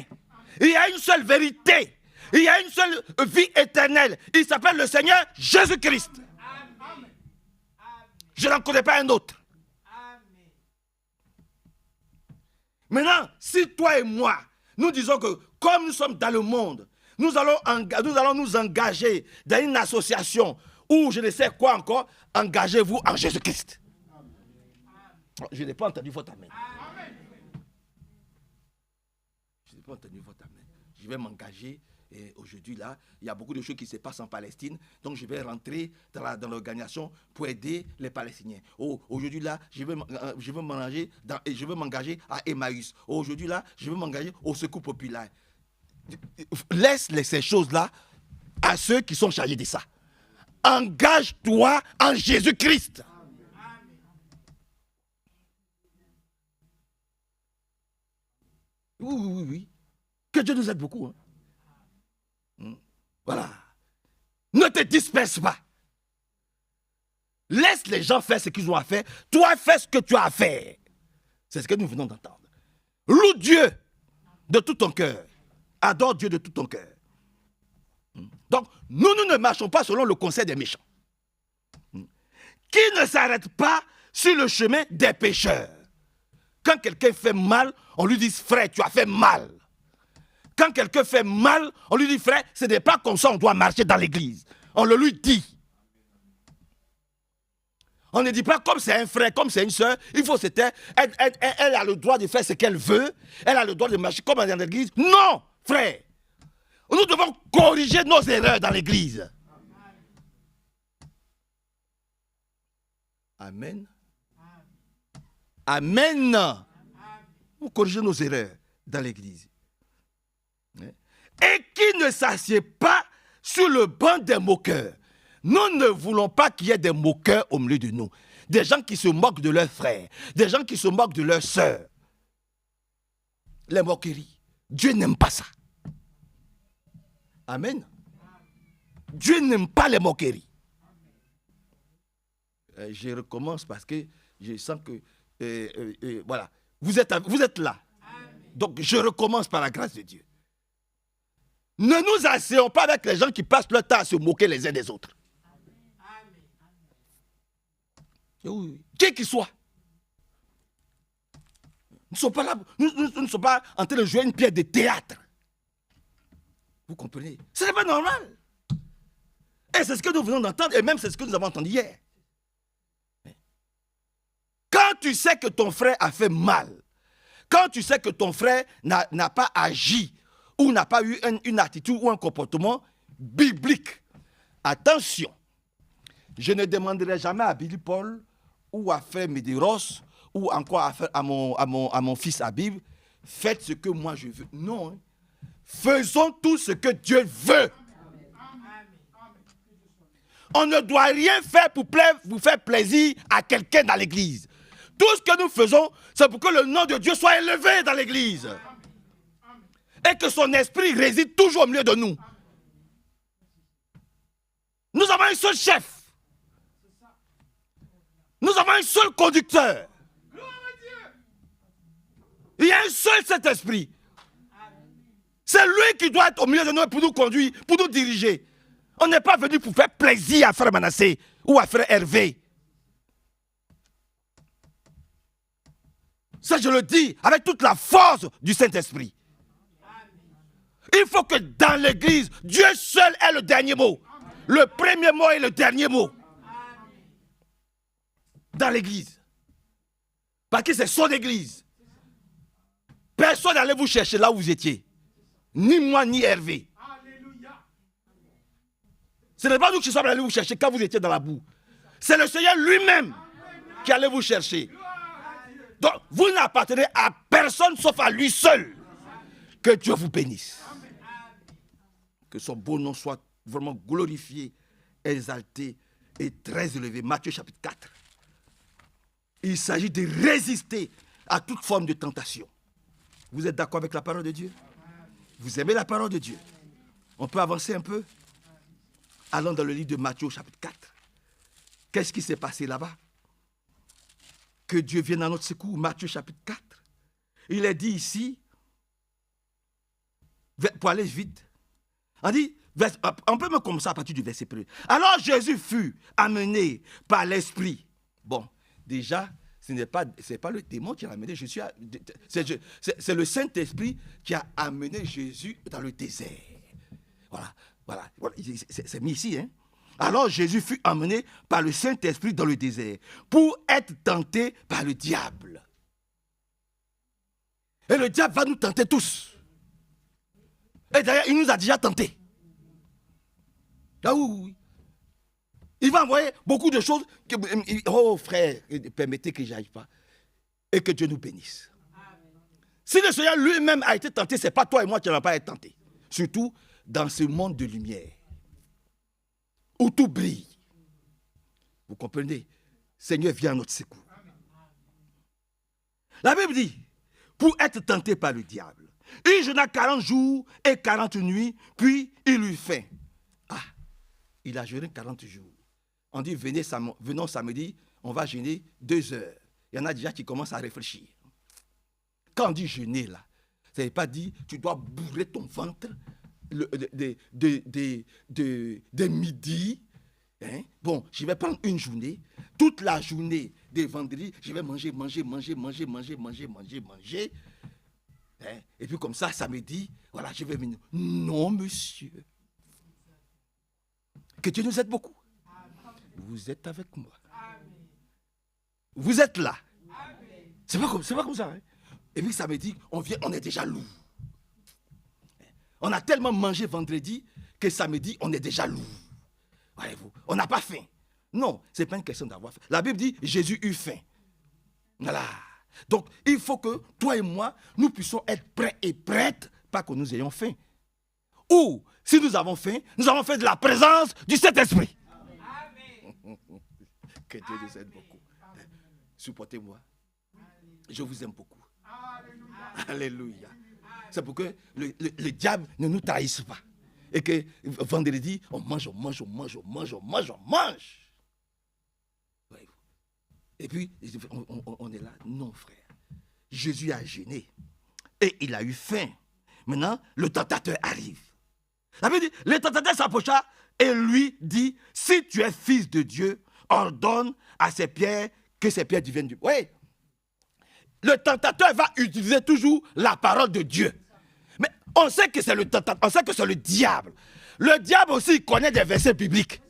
Il y a une seule vérité. Il y a une seule vie éternelle. Il s'appelle le Seigneur Jésus-Christ. Je n'en connais pas un autre. Maintenant, si toi et moi, nous disons que comme nous sommes dans le monde, nous allons nous engager dans une association ou je ne sais quoi encore, engagez-vous en Jésus-Christ. Je n'ai pas entendu votre amen. Je n'ai pas entendu votre amen. Je vais m'engager. Et aujourd'hui, là, il y a beaucoup de choses qui se passent en Palestine. Donc, je vais rentrer dans l'organisation pour aider les Palestiniens. Oh, aujourd'hui, là, je vais m'engager à Emmaüs. Oh, aujourd'hui, là, je vais m'engager au Secours populaire. Laisse ces choses-là à ceux qui sont chargés de ça. Engage-toi en Jésus-Christ. Oui. Que Dieu nous aide beaucoup. Hein. Voilà. Ne te disperse pas. Laisse les gens faire ce qu'ils ont à faire. Toi, fais ce que tu as à faire. C'est ce que nous venons d'entendre. Loue Dieu de tout ton cœur. Adore Dieu de tout ton cœur. Donc, nous ne marchons pas selon le conseil des méchants. Qui ne s'arrête pas sur le chemin des pécheurs. Quand quelqu'un fait mal, on lui dit, frère, tu as fait mal. Quand quelqu'un fait mal, on lui dit, frère, ce n'est pas comme ça on doit marcher dans l'église. On le lui dit. On ne dit pas comme c'est un frère, comme c'est une soeur, il faut se taire. Elle a le droit de faire ce qu'elle veut. Elle a le droit de marcher comme dans l'église. Non, frère. Nous devons corriger nos erreurs dans l'église. Amen. Amen. Nous corrigeons nos erreurs dans l'église. Et qui ne s'assied pas sur le banc des moqueurs. Nous ne voulons pas qu'il y ait des moqueurs au milieu de nous. Des gens qui se moquent de leurs frères. Des gens qui se moquent de leurs sœurs. Les moqueries. Dieu n'aime pas ça. Amen. Dieu n'aime pas les moqueries. Je recommence parce que je sens que... voilà. Vous êtes là. Donc je recommence par la grâce de Dieu. Ne nous asseyons pas avec les gens qui passent leur temps à se moquer les uns des autres. Oui. Qui qu'il soit. Nous ne sommes pas là, nous ne sommes pas en train de jouer une pièce de théâtre. Vous comprenez? Ce n'est pas normal. Et c'est ce que nous venons d'entendre, et même c'est ce que nous avons entendu hier. Quand tu sais que ton frère a fait mal, quand tu sais que ton frère n'a pas agi, ou n'a pas eu une attitude ou un comportement biblique, attention, je ne demanderai jamais à Billy Paul ou à frère Médéros ou encore à mon fils Habib, faites ce que moi je veux. Non, hein. Faisons tout ce que Dieu veut. On ne doit rien faire pour faire plaisir à quelqu'un dans l'église. Tout ce que nous faisons, c'est pour que le nom de Dieu soit élevé dans l'église. Et que son esprit réside toujours au milieu de nous. Nous avons un seul chef. Nous avons un seul conducteur. Il y a un seul Saint-Esprit. C'est lui qui doit être au milieu de nous pour nous conduire, pour nous diriger. On n'est pas venu pour faire plaisir à frère Manassé ou à frère Hervé. Ça, je le dis avec toute la force du Saint-Esprit. Il faut que dans l'église, Dieu seul ait le dernier mot. Le premier mot et le dernier mot. Dans l'église. Parce que c'est son église. Personne n'allait vous chercher là où vous étiez. Ni moi, ni Hervé. Ce n'est pas nous qui sommes allés vous chercher quand vous étiez dans la boue. C'est le Seigneur lui-même qui allait vous chercher. Donc, vous n'appartenez à personne sauf à lui seul. Que Dieu vous bénisse. Que son beau nom soit vraiment glorifié, exalté et très élevé. Matthieu chapitre 4. Il s'agit de résister à toute forme de tentation. Vous êtes d'accord avec la parole de Dieu? Vous aimez la parole de Dieu? On peut avancer un peu? Allons dans le livre de Matthieu chapitre 4. Qu'est-ce qui s'est passé là-bas? Que Dieu vienne à notre secours. Matthieu chapitre 4. Il est dit ici, pour aller vite, on dit, on peut même commencer à partir du verset 1. Alors Jésus fut amené par l'Esprit. Bon, déjà, ce n'est pas le démon qui a amené Jésus. C'est le Saint-Esprit qui a amené Jésus dans le désert. Voilà. C'est mis ici. Hein? Alors Jésus fut amené par le Saint-Esprit dans le désert pour être tenté par le diable. Et le diable va nous tenter tous. Et d'ailleurs, il nous a déjà tentés. Ah oui. Il va envoyer beaucoup de choses. Oh frère, permettez que je n'aille pas. Et que Dieu nous bénisse. Si le Seigneur lui-même a été tenté, ce n'est pas toi et moi qui n'allons pas être tentés. Surtout dans ce monde de lumière. où tout brille. Vous comprenez? Seigneur, viens à notre secours. La Bible dit, pour être tenté par le diable, il jeûna 40 jours et 40 nuits, puis il eut faim. Ah, il a jeûné 40 jours. On dit, venons samedi, on va jeûner 2 heures. Il y en a déjà qui commencent à réfléchir. Quand on dit jeûner, là, ça ne veut pas dire tu dois bourrer ton ventre de midi. Hein? Bon, je vais prendre une journée. Toute la journée de vendredi, je vais manger. Hein? Et puis comme ça, samedi, voilà, je vais venir. Non, monsieur. Que Dieu nous aide beaucoup. Vous êtes avec moi. Vous êtes là. C'est pas comme ça. Hein? Et puis samedi, on vient, on est déjà lourd. On a tellement mangé vendredi que samedi, on est déjà lourd. Voyez-vous, on n'a pas faim. Non, ce n'est pas une question d'avoir faim. La Bible dit, Jésus eut faim. Voilà. Donc, il faut que toi et moi, nous puissions être prêts et prêtes, pas que nous ayons faim. Ou, si nous avons faim de la présence du Saint-Esprit. Que Dieu nous aide beaucoup. Supportez-moi. Je vous aime beaucoup. Alléluia. C'est pour que le diable ne nous trahisse pas. Et que vendredi, on mange. Et puis, on est là. Non, frère. Jésus a jeûné. Et il a eu faim. Maintenant, le tentateur arrive. La Bible dit, le tentateur s'approcha et lui dit, si tu es fils de Dieu, ordonne à ces pierres que ces pierres deviennent du... Oui. Le tentateur va utiliser toujours la parole de Dieu. Mais on sait que c'est le tentateur, on sait que c'est le diable. Le diable aussi connaît des versets bibliques.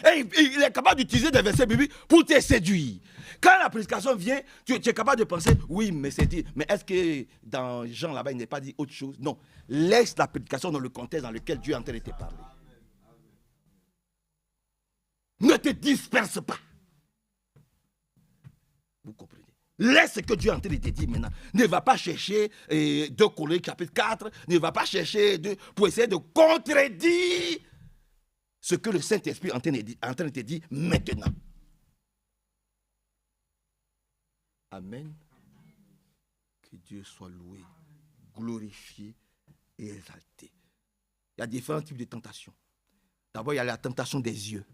Et il est capable d'utiliser des versets bibliques pour te séduire. Quand la prédication vient, tu es capable de penser, oui, mais c'est dit. Mais est-ce que dans Jean là-bas, il n'est pas dit autre chose? Non. Laisse la prédication dans le contexte dans lequel Dieu est en train de te parler. Ne te disperse pas. Vous comprenez? Laisse ce que Dieu est en train de te dire maintenant. Ne va pas chercher 2 Corinthiens chapitre 4. Ne va pas chercher pour essayer de contredire ce que le Saint-Esprit est en train de te dire maintenant. Amen. Que Dieu soit loué, glorifié et exalté. Il y a différents types de tentations. D'abord, il y a la tentation des yeux.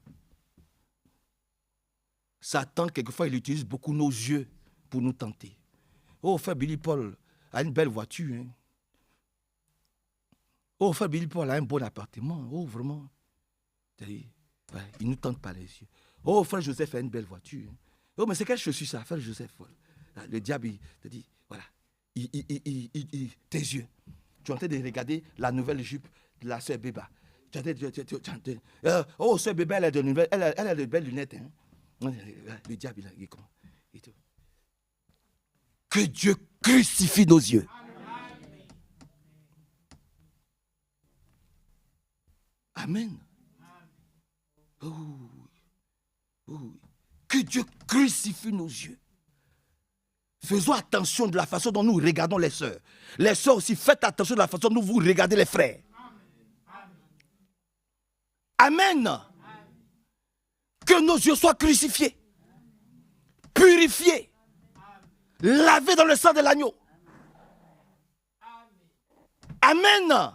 Satan, quelquefois, il utilise beaucoup nos yeux pour nous tenter. Oh, frère Billy Paul a une belle voiture. Hein? Oh, frère Billy Paul a un bon appartement. Oh, vraiment. Il ne nous tente pas les yeux. Oh, frère Joseph a une belle voiture. Oh, mais c'est quelle chaussure ça, frère Joseph? Le diable, il te dit, voilà, tes yeux. Tu es en train de regarder la nouvelle jupe de la sœur Béba. Oh, sœur Béba, elle a de belles lunettes. Hein? Le diable, il est comment? Que Dieu crucifie nos yeux. Amen. Oh. Que Dieu crucifie nos yeux. Faisons attention de la façon dont nous regardons les sœurs. Les sœurs aussi, faites attention de la façon dont vous regardez les frères. Amen. Que nos yeux soient crucifiés, purifiés, lavés dans le sang de l'agneau. Amen.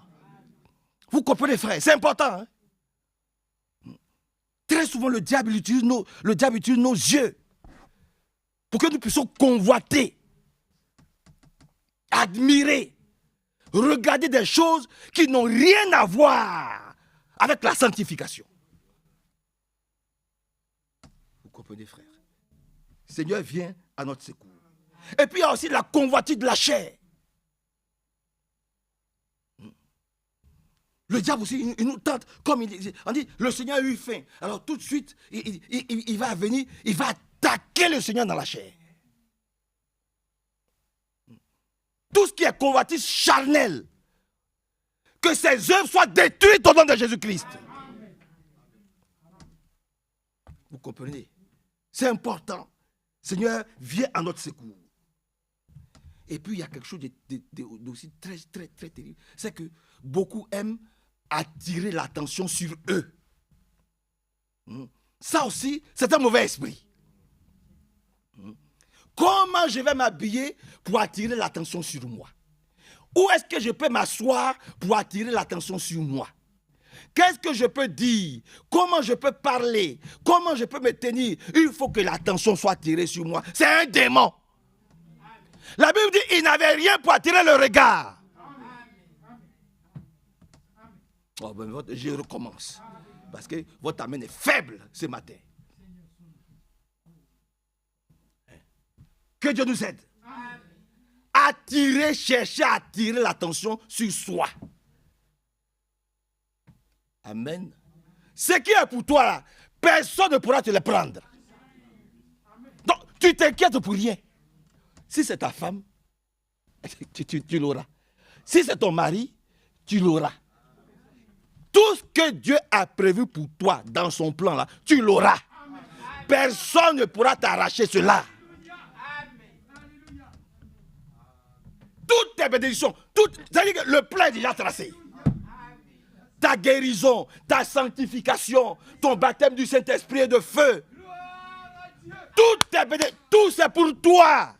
Vous comprenez, frère, c'est important. Hein? Très souvent, le diable utilise nos yeux pour que nous puissions convoiter, admirer, regarder des choses qui n'ont rien à voir avec la sanctification. Vous comprenez, frère? Seigneur, viens à notre secours. Et puis, il y a aussi la convoitise de la chair. Le diable aussi, il nous tente, comme on dit, le Seigneur a eu faim. Alors tout de suite, il va venir, il va attaquer le Seigneur dans la chair. Tout ce qui est convoitise charnel, que ses œuvres soient détruites au nom de Jésus-Christ. Vous comprenez? C'est important. Seigneur, viens à notre secours. Et puis il y a quelque chose d'aussi très, très, très terrible. C'est que beaucoup aiment attirer l'attention sur eux. Ça aussi, c'est un mauvais esprit. Comment je vais m'habiller pour attirer l'attention sur moi? Où est-ce que je peux m'asseoir pour attirer l'attention sur moi? Qu'est-ce que je peux dire? Comment je peux parler? Comment je peux me tenir? Il faut que l'attention soit attirée sur moi. C'est un démon. La Bible dit qu'il n'avait rien pour attirer le regard. Oh, ben, je recommence. Parce que votre amen est faible ce matin. Que Dieu nous aide. Attirer, chercher à attirer l'attention sur soi. Amen. Ce qui est pour toi là, personne ne pourra te le prendre. Donc, tu t'inquiètes pour rien. Si c'est ta femme, tu l'auras. Si c'est ton mari, tu l'auras. Tout ce que Dieu a prévu pour toi dans son plan là, tu l'auras. Personne ne pourra t'arracher cela. Toutes tes bénédictions, c'est-à-dire que le plan est déjà tracé. Ta guérison, ta sanctification, ton baptême du Saint-Esprit et de feu. Toutes tes bénédictions, tout c'est pour toi.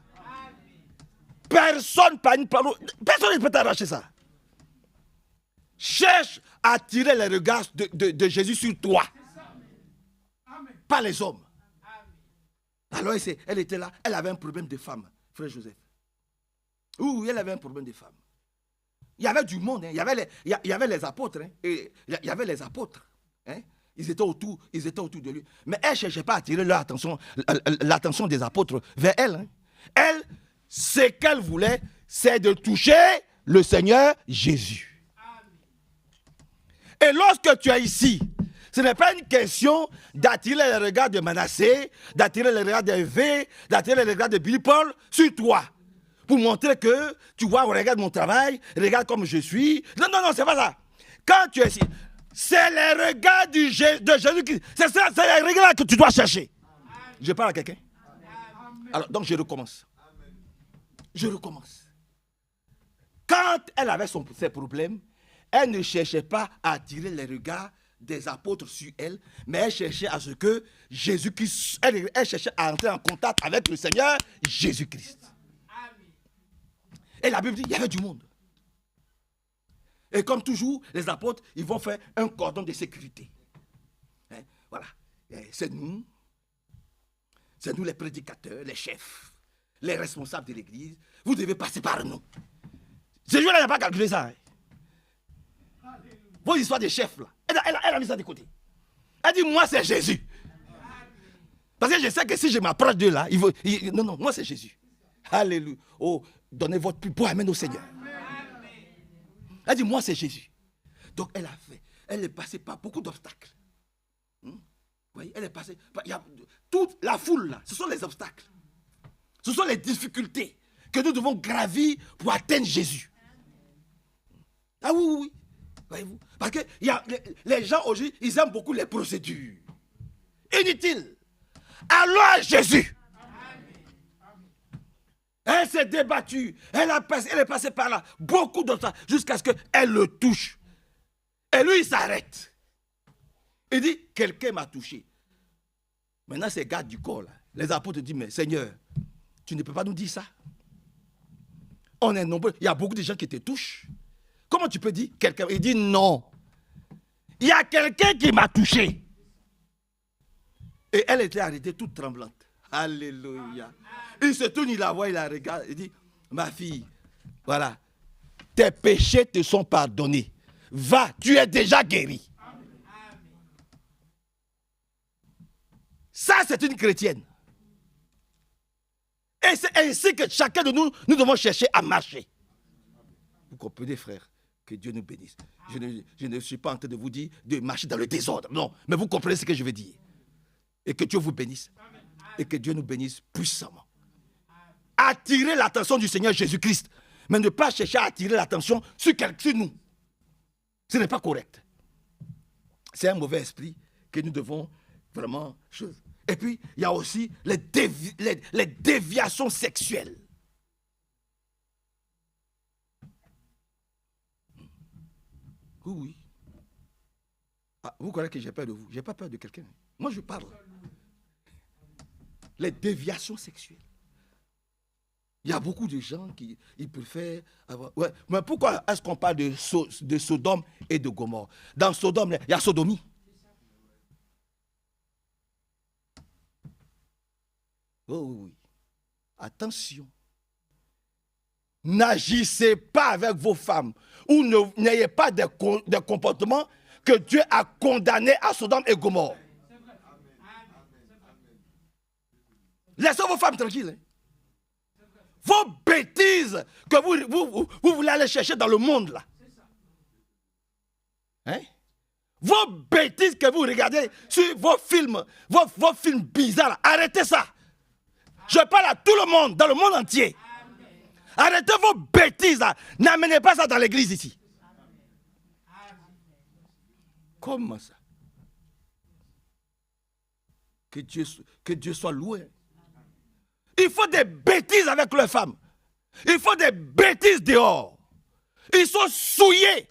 Personne ne peut t'arracher ça. Cherche à attirer les regards de Jésus sur toi. Pas les hommes. Alors elle était là, elle avait un problème de femme, frère Joseph. Oui, elle avait un problème de femme. Il y avait du monde, hein. il y avait les apôtres. Hein. Et il y avait les apôtres. Hein. Ils étaient autour de lui. Mais elle ne cherchait pas à attirer l'attention des apôtres vers elle. Hein. Elle, ce qu'elle voulait, c'est de toucher le Seigneur Jésus. Et lorsque tu es ici, ce n'est pas une question d'attirer le regard de Manassé, d'attirer le regard d'Hervé, d'attirer le regard de Billy Paul sur toi. Pour montrer que, tu vois, regarde mon travail, regarde comme je suis. Non, c'est pas ça. Quand tu es ici, c'est le regard de Jésus-Christ. C'est le regard que tu dois chercher. Je parle à quelqu'un. Alors, donc je recommence. Je recommence. Quand elle avait ses problèmes, elle ne cherchait pas à attirer les regards des apôtres sur elle, mais elle cherchait à ce que Jésus-Christ, elle cherchait à entrer en contact avec le Seigneur Jésus-Christ. Et la Bible dit, il y avait du monde. Et comme toujours, les apôtres, ils vont faire un cordon de sécurité. Hein? Voilà. C'est nous les prédicateurs, les chefs, les responsables de l'église. Vous devez passer par nous. Ce jour-là, il n'a pas calculé ça. Hein? Vos histoires de chefs, là, elle a mis ça de côté. Elle dit, moi, c'est Jésus. Parce que je sais que si je m'approche d'eux, là, non, moi, c'est Jésus. Alléluia. Oh, donnez votre plus beau amen au Seigneur. Elle dit, moi, c'est Jésus. Donc, elle est passée par beaucoup d'obstacles. Vous voyez, elle est passée par, toute la foule, là, ce sont les obstacles. Ce sont les difficultés que nous devons gravir pour atteindre Jésus. Ah oui. Voyez-vous? Parce que les gens aujourd'hui, ils aiment beaucoup les procédures. Inutiles. Allons à Jésus. Elle s'est débattue, elle est passée par là, beaucoup de temps, jusqu'à ce qu'elle le touche. Et lui, il s'arrête. Il dit, quelqu'un m'a touché. Maintenant, ces gardes du corps, là, les apôtres disent, mais Seigneur, tu ne peux pas nous dire ça. On est nombreux, il y a beaucoup de gens qui te touchent. Comment tu peux dire quelqu'un? Il dit, non. Il y a quelqu'un qui m'a touché. Et elle était arrêtée toute tremblante. Alléluia. Il se tourne, il la voit, il la regarde, il dit, ma fille, voilà, tes péchés te sont pardonnés. Va, tu es déjà guéri. Ça, c'est une chrétienne. Et c'est ainsi que chacun de nous devons chercher à marcher. Vous comprenez, frère, que Dieu nous bénisse. Je ne suis pas en train de vous dire de marcher dans le désordre, non, mais vous comprenez ce que je veux dire. Et que Dieu vous bénisse. Et que Dieu nous bénisse puissamment. Attirer l'attention du Seigneur Jésus-Christ, mais ne pas chercher à attirer l'attention sur nous. Ce n'est pas correct. C'est un mauvais esprit que nous devons vraiment... Et puis, il y a aussi les déviations sexuelles. Oui. Ah, vous croyez que j'ai peur de vous? Je n'ai pas peur de quelqu'un. Moi, je parle. Les déviations sexuelles. Il y a beaucoup de gens qui ils préfèrent avoir... Ouais. Mais pourquoi est-ce qu'on parle de Sodome et de Gomorrhe? Dans Sodome, il y a sodomie. Oh oui. Attention. N'agissez pas avec vos femmes ou n'ayez pas de comportements que Dieu a condamnés à Sodome et Gomorrhe. Laissez vos femmes tranquilles. Hein. Vos bêtises que vous voulez aller chercher dans le monde là. Hein? Vos bêtises que vous regardez sur vos films bizarres. Arrêtez ça. Je parle à tout le monde, dans le monde entier. Arrêtez vos bêtises là. N'amenez pas ça dans l'église ici. Comment ça? Que Dieu soit loué. Il faut des bêtises avec leurs femmes. Il faut des bêtises dehors. Ils sont souillés.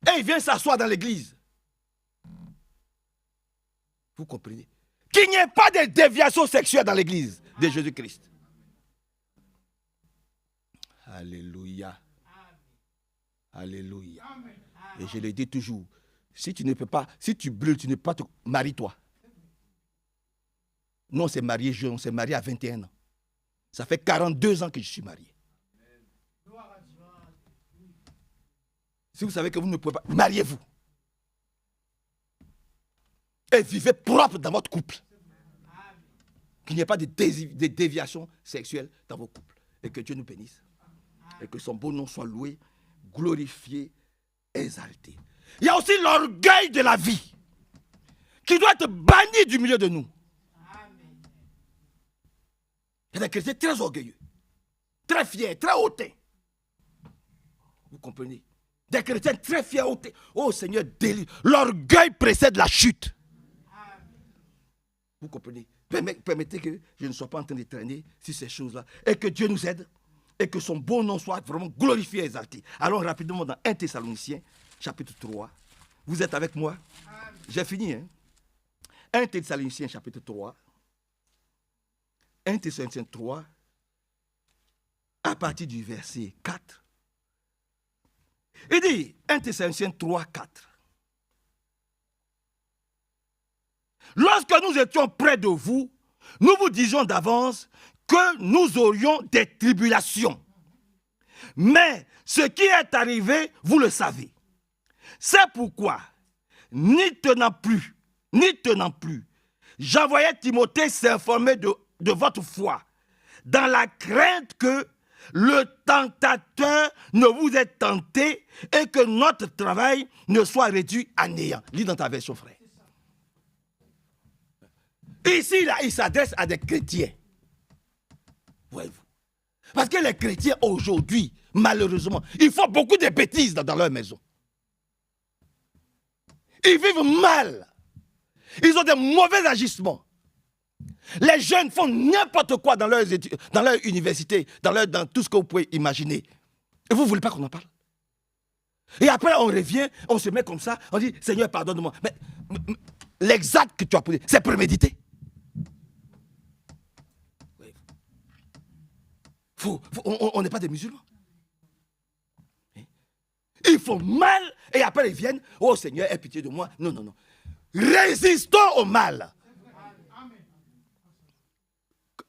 Et ils viennent s'asseoir dans l'église. Vous comprenez? Qu'il n'y ait pas de déviation sexuelle dans l'église de Jésus-Christ. Alléluia. Alléluia. Et je le dis toujours, si tu ne peux pas, si tu brûles, tu ne peux pas te marie-toi. Nous, on s'est mariés jeune, on s'est mariés à 21 ans. Ça fait 42 ans que je suis marié. Si vous savez que vous ne pouvez pas, mariez-vous. Et vivez propre dans votre couple. Qu'il n'y ait pas de déviations sexuelles dans vos couples. Et que Dieu nous bénisse. Et que son beau nom soit loué, glorifié, exalté. Il y a aussi l'orgueil de la vie qui doit être banni du milieu de nous. Il y a des chrétiens très orgueilleux, très fiers, très hautains. Vous comprenez? Des chrétiens très fiers, hautains. Oh Seigneur, délivre. L'orgueil précède la chute. Vous comprenez? Permettez que je ne sois pas en train de traîner sur ces choses-là. Et que Dieu nous aide. Et que son beau nom soit vraiment glorifié et exalté. Allons rapidement dans 1 Thessaloniciens, chapitre 3. Vous êtes avec moi? J'ai fini. Hein? 1 Thessaloniciens, chapitre 3. 1 Thessaloniciens 3, à partir du verset 4. Il dit, 1 Thessaloniciens 3, 4. Lorsque nous étions près de vous, nous vous disions d'avance que nous aurions des tribulations. Mais ce qui est arrivé, vous le savez. C'est pourquoi, n'y tenant plus, j'envoyais Timothée s'informer de votre foi, dans la crainte que le tentateur ne vous ait tenté et que notre travail ne soit réduit à néant. Lis dans ta version, frère. Ici, là, il s'adresse à des chrétiens. Voyez-vous. Parce que les chrétiens, aujourd'hui, malheureusement, ils font beaucoup de bêtises dans leur maison. Ils vivent mal. Ils ont des mauvais agissements. Les jeunes font n'importe quoi dans leur université, dans tout ce que vous pouvez imaginer. Et vous ne voulez pas qu'on en parle? Et après, on revient, on se met comme ça, on dit, Seigneur, pardonne-moi. Mais l'exact que tu as posé, c'est prémédité. On n'est pas des musulmans. Ils font mal et après ils viennent, oh Seigneur, aie pitié de moi. Non, non, non. Résistons au mal.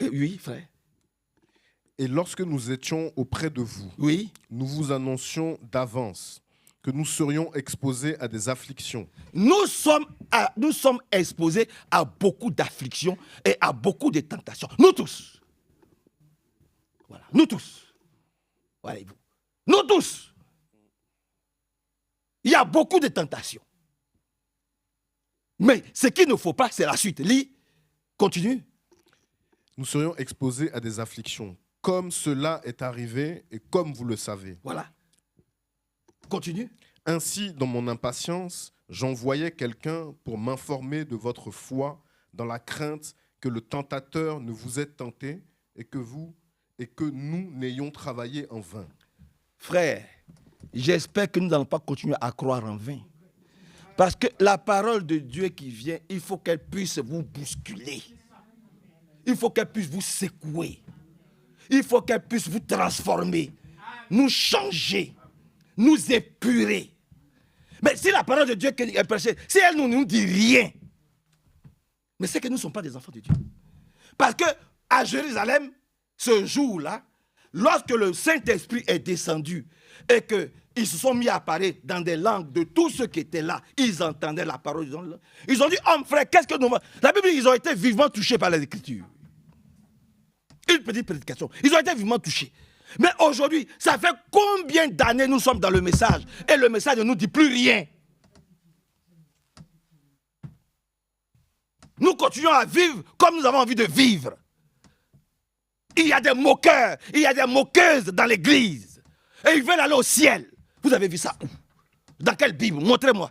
Oui, frère. Et lorsque nous étions auprès de vous, oui, nous vous annoncions d'avance que nous serions exposés à des afflictions. Nous sommes exposés à beaucoup d'afflictions et à beaucoup de tentations. Nous tous. Voilà, nous tous. Voyez-vous. Nous tous. Il y a beaucoup de tentations. Mais ce qu'il ne faut pas, c'est la suite. Lis, continue. Nous serions exposés à des afflictions, comme cela est arrivé et comme vous le savez. Voilà. Continue. Ainsi, dans mon impatience, j'envoyais quelqu'un pour m'informer de votre foi dans la crainte que le tentateur ne vous ait tenté et que nous n'ayons travaillé en vain. Frère, j'espère que nous n'allons pas continuer à croire en vain. Parce que la parole de Dieu qui vient, il faut qu'elle puisse vous bousculer. Il faut qu'elle puisse vous secouer. Il faut qu'elle puisse vous transformer, nous changer, nous épurer. Mais si la parole de Dieu est prêchée, si elle ne nous dit rien, mais c'est que nous ne sommes pas des enfants de Dieu. Parce que à Jérusalem, ce jour-là, lorsque le Saint-Esprit est descendu et qu'ils se sont mis à parler dans des langues de tous ceux qui étaient là, ils entendaient la parole. Ils ont dit, homme frère, qu'est-ce que nous... La Bible dit, ils ont été vivement touchés par les Écritures. Une petite prédication. Ils ont été vivement touchés. Mais aujourd'hui, ça fait combien d'années nous sommes dans le message et le message ne nous dit plus rien. Nous continuons à vivre comme nous avons envie de vivre. Il y a des moqueurs, il y a des moqueuses dans l'église. Et ils veulent aller au ciel. Vous avez vu ça où? Dans quelle Bible? Montrez-moi.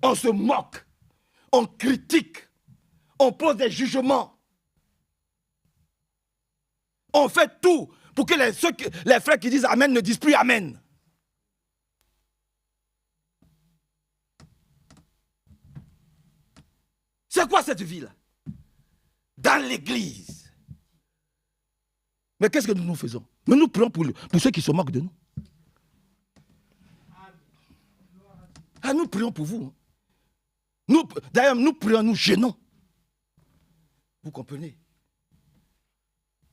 On se moque, on critique, on pose des jugements. On fait tout pour que les frères qui disent Amen ne disent plus Amen. C'est quoi cette vie-là? Dans l'église. Mais qu'est-ce que nous faisons? Mais nous prions pour ceux qui se moquent de nous. Ah, nous prions pour vous. D'ailleurs, nous prions, nous gênons. Vous comprenez?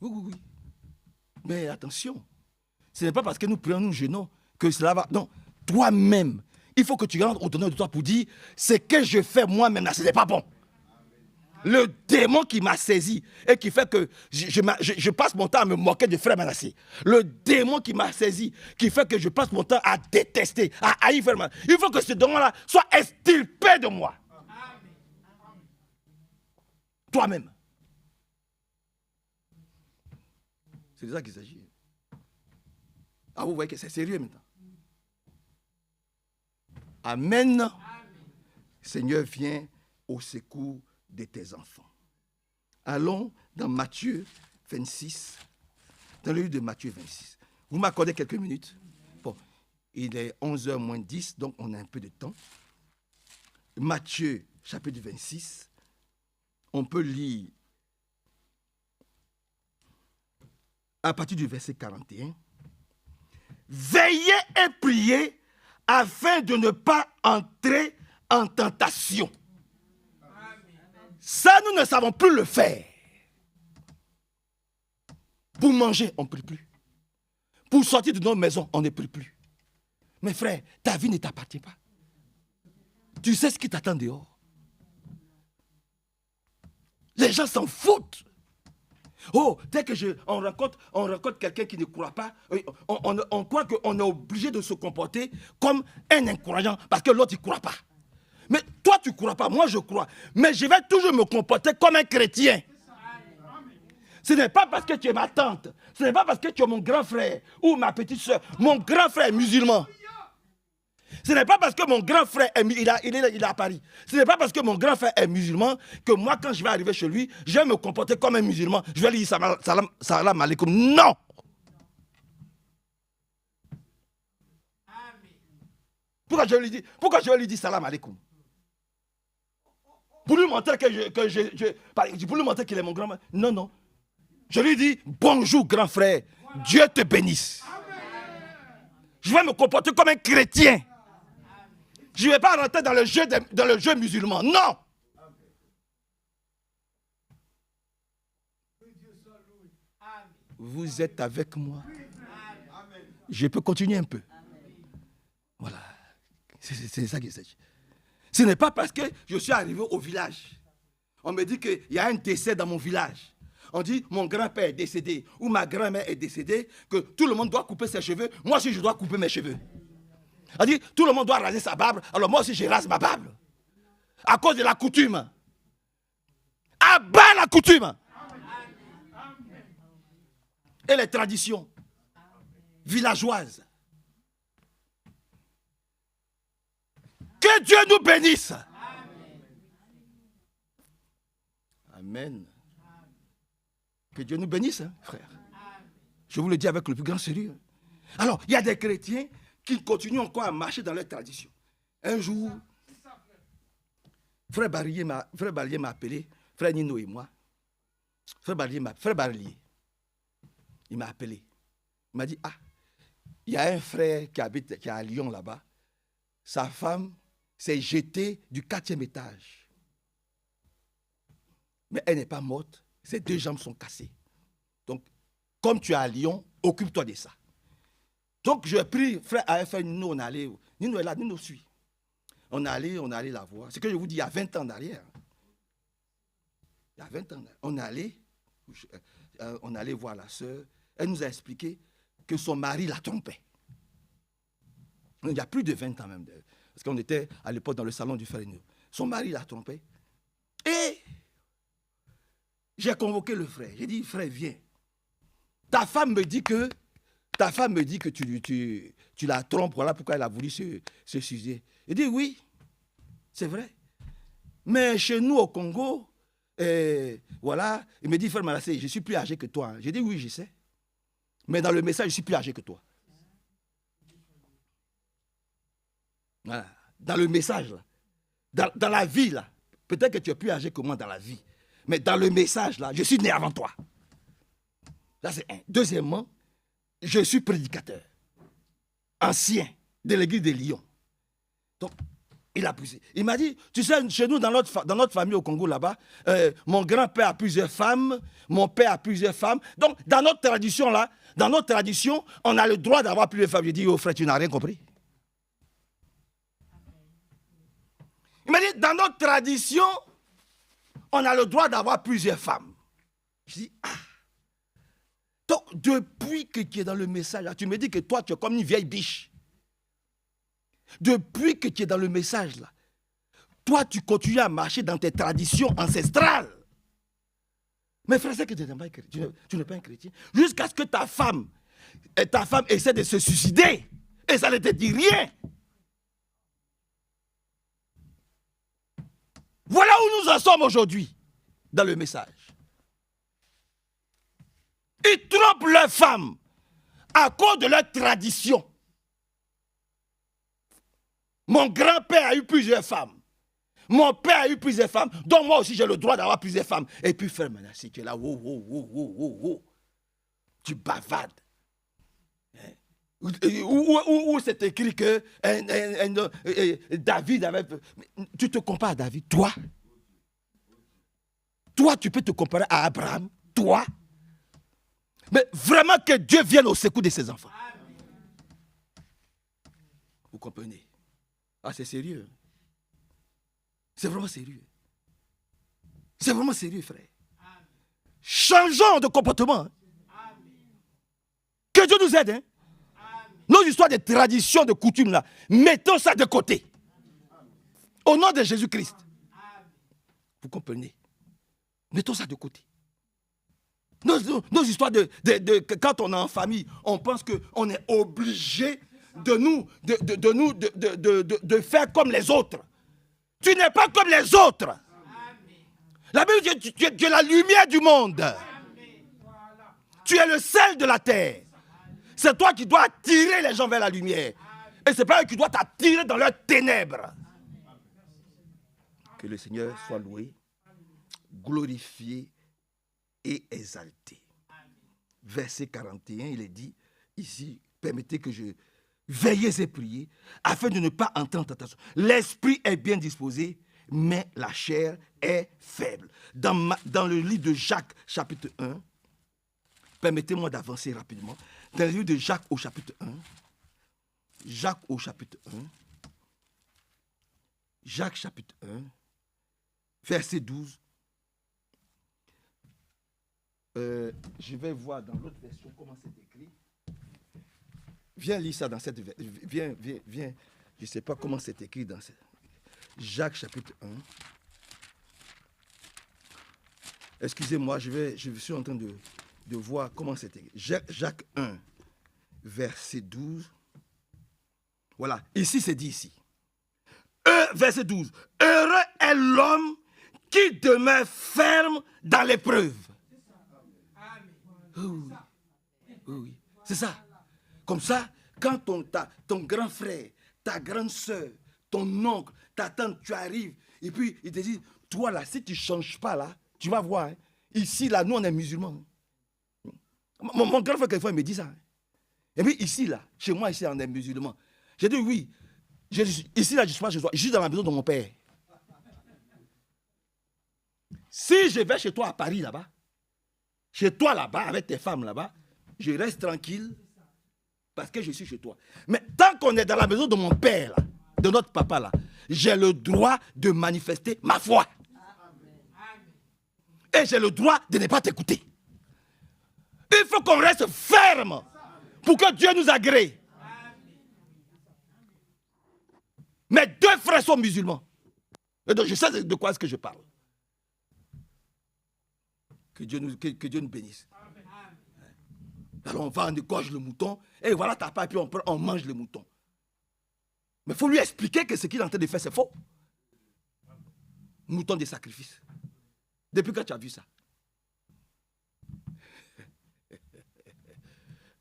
Oui. Mais attention, ce n'est pas parce que nous prions, nous gênons que cela va. Non, toi-même, il faut que tu rentres au donneur de toi pour dire ce que je fais moi-même là, ce n'est pas bon. Le démon qui m'a saisi et qui fait que je passe mon temps à me moquer de frères Manassé. Le démon qui m'a saisi, qui fait que je passe mon temps à détester, à haïr frère Manassé. Il faut que ce démon-là soit extirpé de moi. Toi-même. C'est de ça qu'il s'agit. Ah, vous voyez que c'est sérieux maintenant. Amen. Amen. Seigneur, viens au secours de tes enfants. Allons dans Matthieu 26. Dans le livre de Matthieu 26. Vous m'accordez quelques minutes? Bon, il est 11h moins 10, donc on a un peu de temps. Matthieu, chapitre 26. On peut lire à partir du verset 41. Veillez et priez afin de ne pas entrer en tentation. Ça, nous ne savons plus le faire. Pour manger, on ne prie plus. Pour sortir de nos maisons, on ne prie plus. Mais frère, ta vie ne t'appartient pas. Tu sais ce qui t'attend dehors. Les gens s'en foutent. Oh, dès que on rencontre quelqu'un qui ne croit pas, on croit qu'on est obligé de se comporter comme un incroyant parce que l'autre ne croit pas. Mais toi, tu ne crois pas, moi je crois. Mais je vais toujours me comporter comme un chrétien. Ce n'est pas parce que tu es ma tante, ce n'est pas parce que tu es mon grand frère ou ma petite soeur. Mon grand frère est musulman. Ce n'est pas parce que mon grand frère il est à Paris. Ce n'est pas parce que mon grand frère est musulman que moi, quand je vais arriver chez lui, je vais me comporter comme un musulman. Je vais lui dire salam alaikum. Non! Pourquoi je vais lui dire salam alaikum? Pour lui montrer pour lui montrer qu'il est mon grand frère. Non, non. Je lui dis bonjour grand frère. Dieu te bénisse. Je vais me comporter comme un chrétien. Je ne vais pas rentrer dans le jeu musulman. Non. Vous êtes avec moi. Je peux continuer un peu. Voilà. C'est ça qu'il s'agit. Ce n'est pas parce que je suis arrivé au village. On me dit qu'il y a un décès dans mon village. On dit mon grand-père est décédé ou ma grand-mère est décédée, que tout le monde doit couper ses cheveux. Moi aussi, je dois couper mes cheveux. On dit tout le monde doit raser sa barbe. Alors moi aussi, je rase ma barbe. À cause de la coutume. Abat la coutume. Et les traditions villageoises. Que Dieu nous bénisse. Amen. Que Dieu nous bénisse, hein, frère. Je vous le dis avec le plus grand sérieux. Alors, il y a des chrétiens qui continuent encore à marcher dans leur tradition. Un jour, frère Barrier m'a appelé, frère Nino et moi. Frère Barrier, il m'a appelé. Il m'a dit, il y a un frère qui est à Lyon là-bas. Sa femme s'est jetée du 4e étage. Mais elle n'est pas morte. Ses 2 jambes sont cassées. Donc, comme tu es à Lyon, occupe-toi de ça. Donc, je prie, frère Nino, on est allé. Nino est là, Nino suit. On est allé la voir. C'est ce que je vous dis, il y a 20 ans derrière. Il y a 20 ans. On est allé voir la sœur. Elle nous a expliqué que son mari la trompait. Il y a plus de 20 ans même. Parce qu'on était à l'époque dans le salon du frère Nino. Son mari la trompait. Et j'ai convoqué le frère. J'ai dit, frère, viens. Ta femme me dit que tu la trompes. Voilà pourquoi elle a voulu se suicider. Il dit, oui, c'est vrai. Mais chez nous, au Congo, voilà, il me dit, frère Manassé, je suis plus âgé que toi. J'ai dit, oui, je sais. Mais dans le message, je suis plus âgé que toi. Voilà. Dans le message, là. Dans la vie, là. Peut-être que tu es plus âgé que moi dans la vie. Mais dans le message, là, je suis né avant toi. Là, c'est un. Deuxièmement, je suis prédicateur. Ancien de l'église de Lyon. Donc, il a poussé. Il m'a dit, tu sais, chez nous, dans notre famille au Congo, là-bas, mon grand-père a plusieurs femmes, mon père a plusieurs femmes. Donc, dans notre tradition, là, on a le droit d'avoir plusieurs femmes. J'ai dit, oh frère, tu n'as rien compris. Il m'a dit, dans notre tradition, on a le droit d'avoir plusieurs femmes. Je dis, Donc, depuis que tu es dans le message, là, tu me dis que toi, tu es comme une vieille biche. Depuis que tu es dans le message, là, toi, tu continues à marcher dans tes traditions ancestrales. Mais frère, c'est que tu n'es pas un chrétien. Jusqu'à ce que ta femme essaie de se suicider. Et ça ne te dit rien. Voilà où nous en sommes aujourd'hui, dans le message. Ils trompent leurs femmes à cause de leur tradition. Mon grand-père a eu plusieurs femmes. Mon père a eu plusieurs femmes. Donc moi aussi, j'ai le droit d'avoir plusieurs femmes. Et puis, frère Manassé, tu es là, tu bavardes. Où c'est écrit que David avait... Tu te compares à David, toi? Toi, tu peux te comparer à Abraham, toi? Mais vraiment que Dieu vienne au secours de ses enfants. Vous comprenez? C'est sérieux. C'est vraiment sérieux. C'est vraiment sérieux, frère. Changeons de comportement. Que Dieu nous aide. Nos histoires de traditions, de coutumes, là, mettons ça de côté. Au nom de Jésus-Christ. Vous comprenez? Mettons ça de côté. Nos histoires quand on est en famille, on pense qu'on est obligé de faire comme les autres. Tu n'es pas comme les autres. La Bible dit que tu es la lumière du monde. Tu es le sel de la terre. C'est toi qui dois attirer les gens vers la lumière. Et c'est pas eux qui doivent t'attirer dans leurs ténèbres. Que le Seigneur soit loué, glorifié et exalté. Verset 41, il est dit ici, permettez que je veillez et priez afin de ne pas entrer en tentation. L'esprit est bien disposé, mais la chair est faible. Dans le livre de Jacques, chapitre 1, permettez-moi d'avancer rapidement. Dans le livre de Jacques au chapitre 1, Jacques au chapitre 1, Jacques chapitre 1, verset 12. Je vais voir dans l'autre version comment c'est écrit. Viens lire ça dans cette version. Viens. Je ne sais pas comment c'est écrit dans cette... Jacques chapitre 1. Excusez-moi, je suis en train de voir comment c'est écrit. Jacques 1, verset 12. Voilà, ici c'est dit ici. Verset 12. Heureux est l'homme qui demeure ferme dans l'épreuve. Oui. C'est ça. Comme ça, Quand ton grand frère, ta grande soeur, ton oncle, ta tante, tu arrives, et puis ils te disent, toi là, si tu ne changes pas là, tu vas voir, hein, ici là, nous on est musulmans. Mon grand frère, quelquefois, il me dit ça. Hein. Et puis ici là, chez moi ici, on est musulmans. J'ai dit oui, ici là, je suis pas chez toi, je suis dans la maison de mon père. Si je vais chez toi à Paris là-bas, chez toi là-bas, avec tes femmes là-bas, je reste tranquille parce que je suis chez toi. Mais tant qu'on est dans la maison de mon père, là, de notre papa, là, j'ai le droit de manifester ma foi. Et j'ai le droit de ne pas t'écouter. Il faut qu'on reste ferme pour que Dieu nous agrée. Mes deux frères sont musulmans. Et donc je sais de quoi est-ce que je parle. Que Dieu nous bénisse. Alors on va, on égorge le mouton, et voilà ta part, et puis on mange le mouton. Mais il faut lui expliquer que ce qu'il est en train de faire, c'est faux. Mouton de sacrifice. Depuis quand tu as vu ça?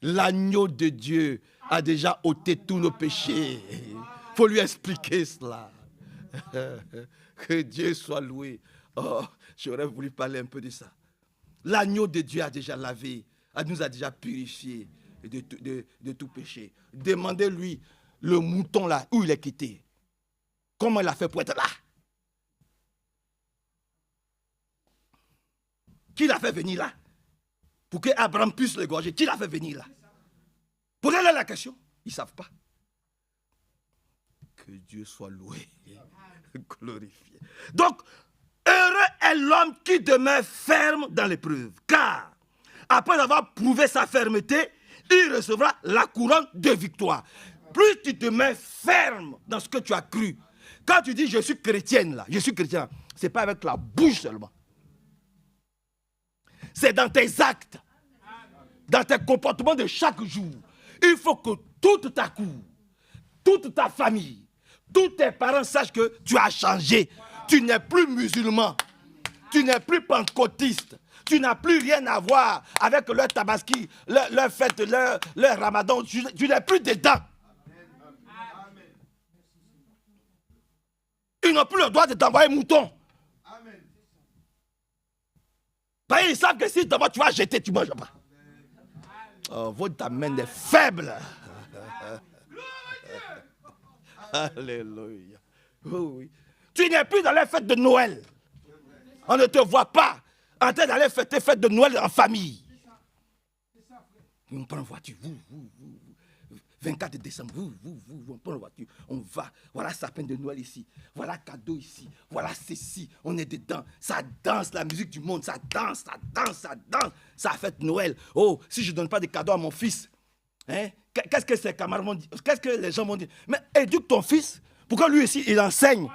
L'agneau de Dieu a déjà ôté tous nos péchés. Il faut lui expliquer cela. Que Dieu soit loué. Oh, j'aurais voulu parler un peu de ça. L'agneau de Dieu a déjà lavé, nous a déjà purifié de tout péché. Demandez-lui le mouton là, où il est quitté. Comment il a fait pour être là? Qui l'a fait venir là? Pour que Abraham puisse l'égorger. Qui l'a fait venir là? Posez-leur la question. Ils ne savent pas. Que Dieu soit loué. Glorifié. Donc, heureux est l'homme qui demeure ferme dans l'épreuve. Car, après avoir prouvé sa fermeté, il recevra la couronne de victoire. Plus tu demeures ferme dans ce que tu as cru. Quand tu dis je suis chrétienne là, je suis chrétien, ce n'est pas avec la bouche seulement. C'est dans tes actes, dans tes comportements de chaque jour. Il faut que toute ta cour, toute ta famille, tous tes parents sachent que tu as changé. Tu n'es plus musulman. Tu n'es plus pentecôtiste. Tu n'as plus rien à voir avec leur tabaski, leur fête, leur ramadan. Tu n'es plus dedans. Ils n'ont plus le droit de t'envoyer mouton. Parce qu'ils savent que si d'abord tu vas jeter, tu ne manges pas. Oh, votre main est faible. Alléluia. Oh, oui. Tu n'es plus dans les fêtes de Noël. On ne te voit pas en train d'aller fêter fête de Noël en famille. On prend une voiture, 24 décembre, on prend une voiture, on va, voilà sapin de Noël ici, voilà cadeau ici, voilà ceci, on est dedans, ça danse, la musique du monde, ça danse, ça fête Noël. Oh, si je ne donne pas de cadeaux à mon fils, hein, qu'est-ce que ses camarades vont dire? Qu'est-ce que les gens vont dire? Mais éduque ton fils, pour que lui aussi, il enseigne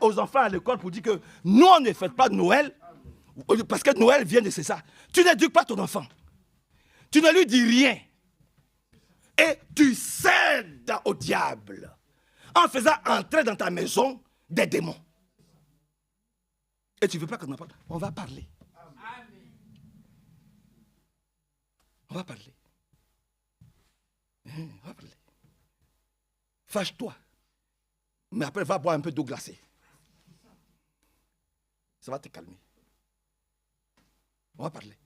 aux enfants à l'école pour dire que nous, on ne fête pas de Noël, parce que Noël vient de ça. Tu n'éduques pas ton enfant. Tu ne lui dis rien. Et tu cèdes au diable en faisant entrer dans ta maison des démons. Et tu ne veux pas qu'on en parle? On va parler. On va parler. On va parler. Fâche-toi. Mais après, va boire un peu d'eau glacée. Ça va te calmer. On va parler.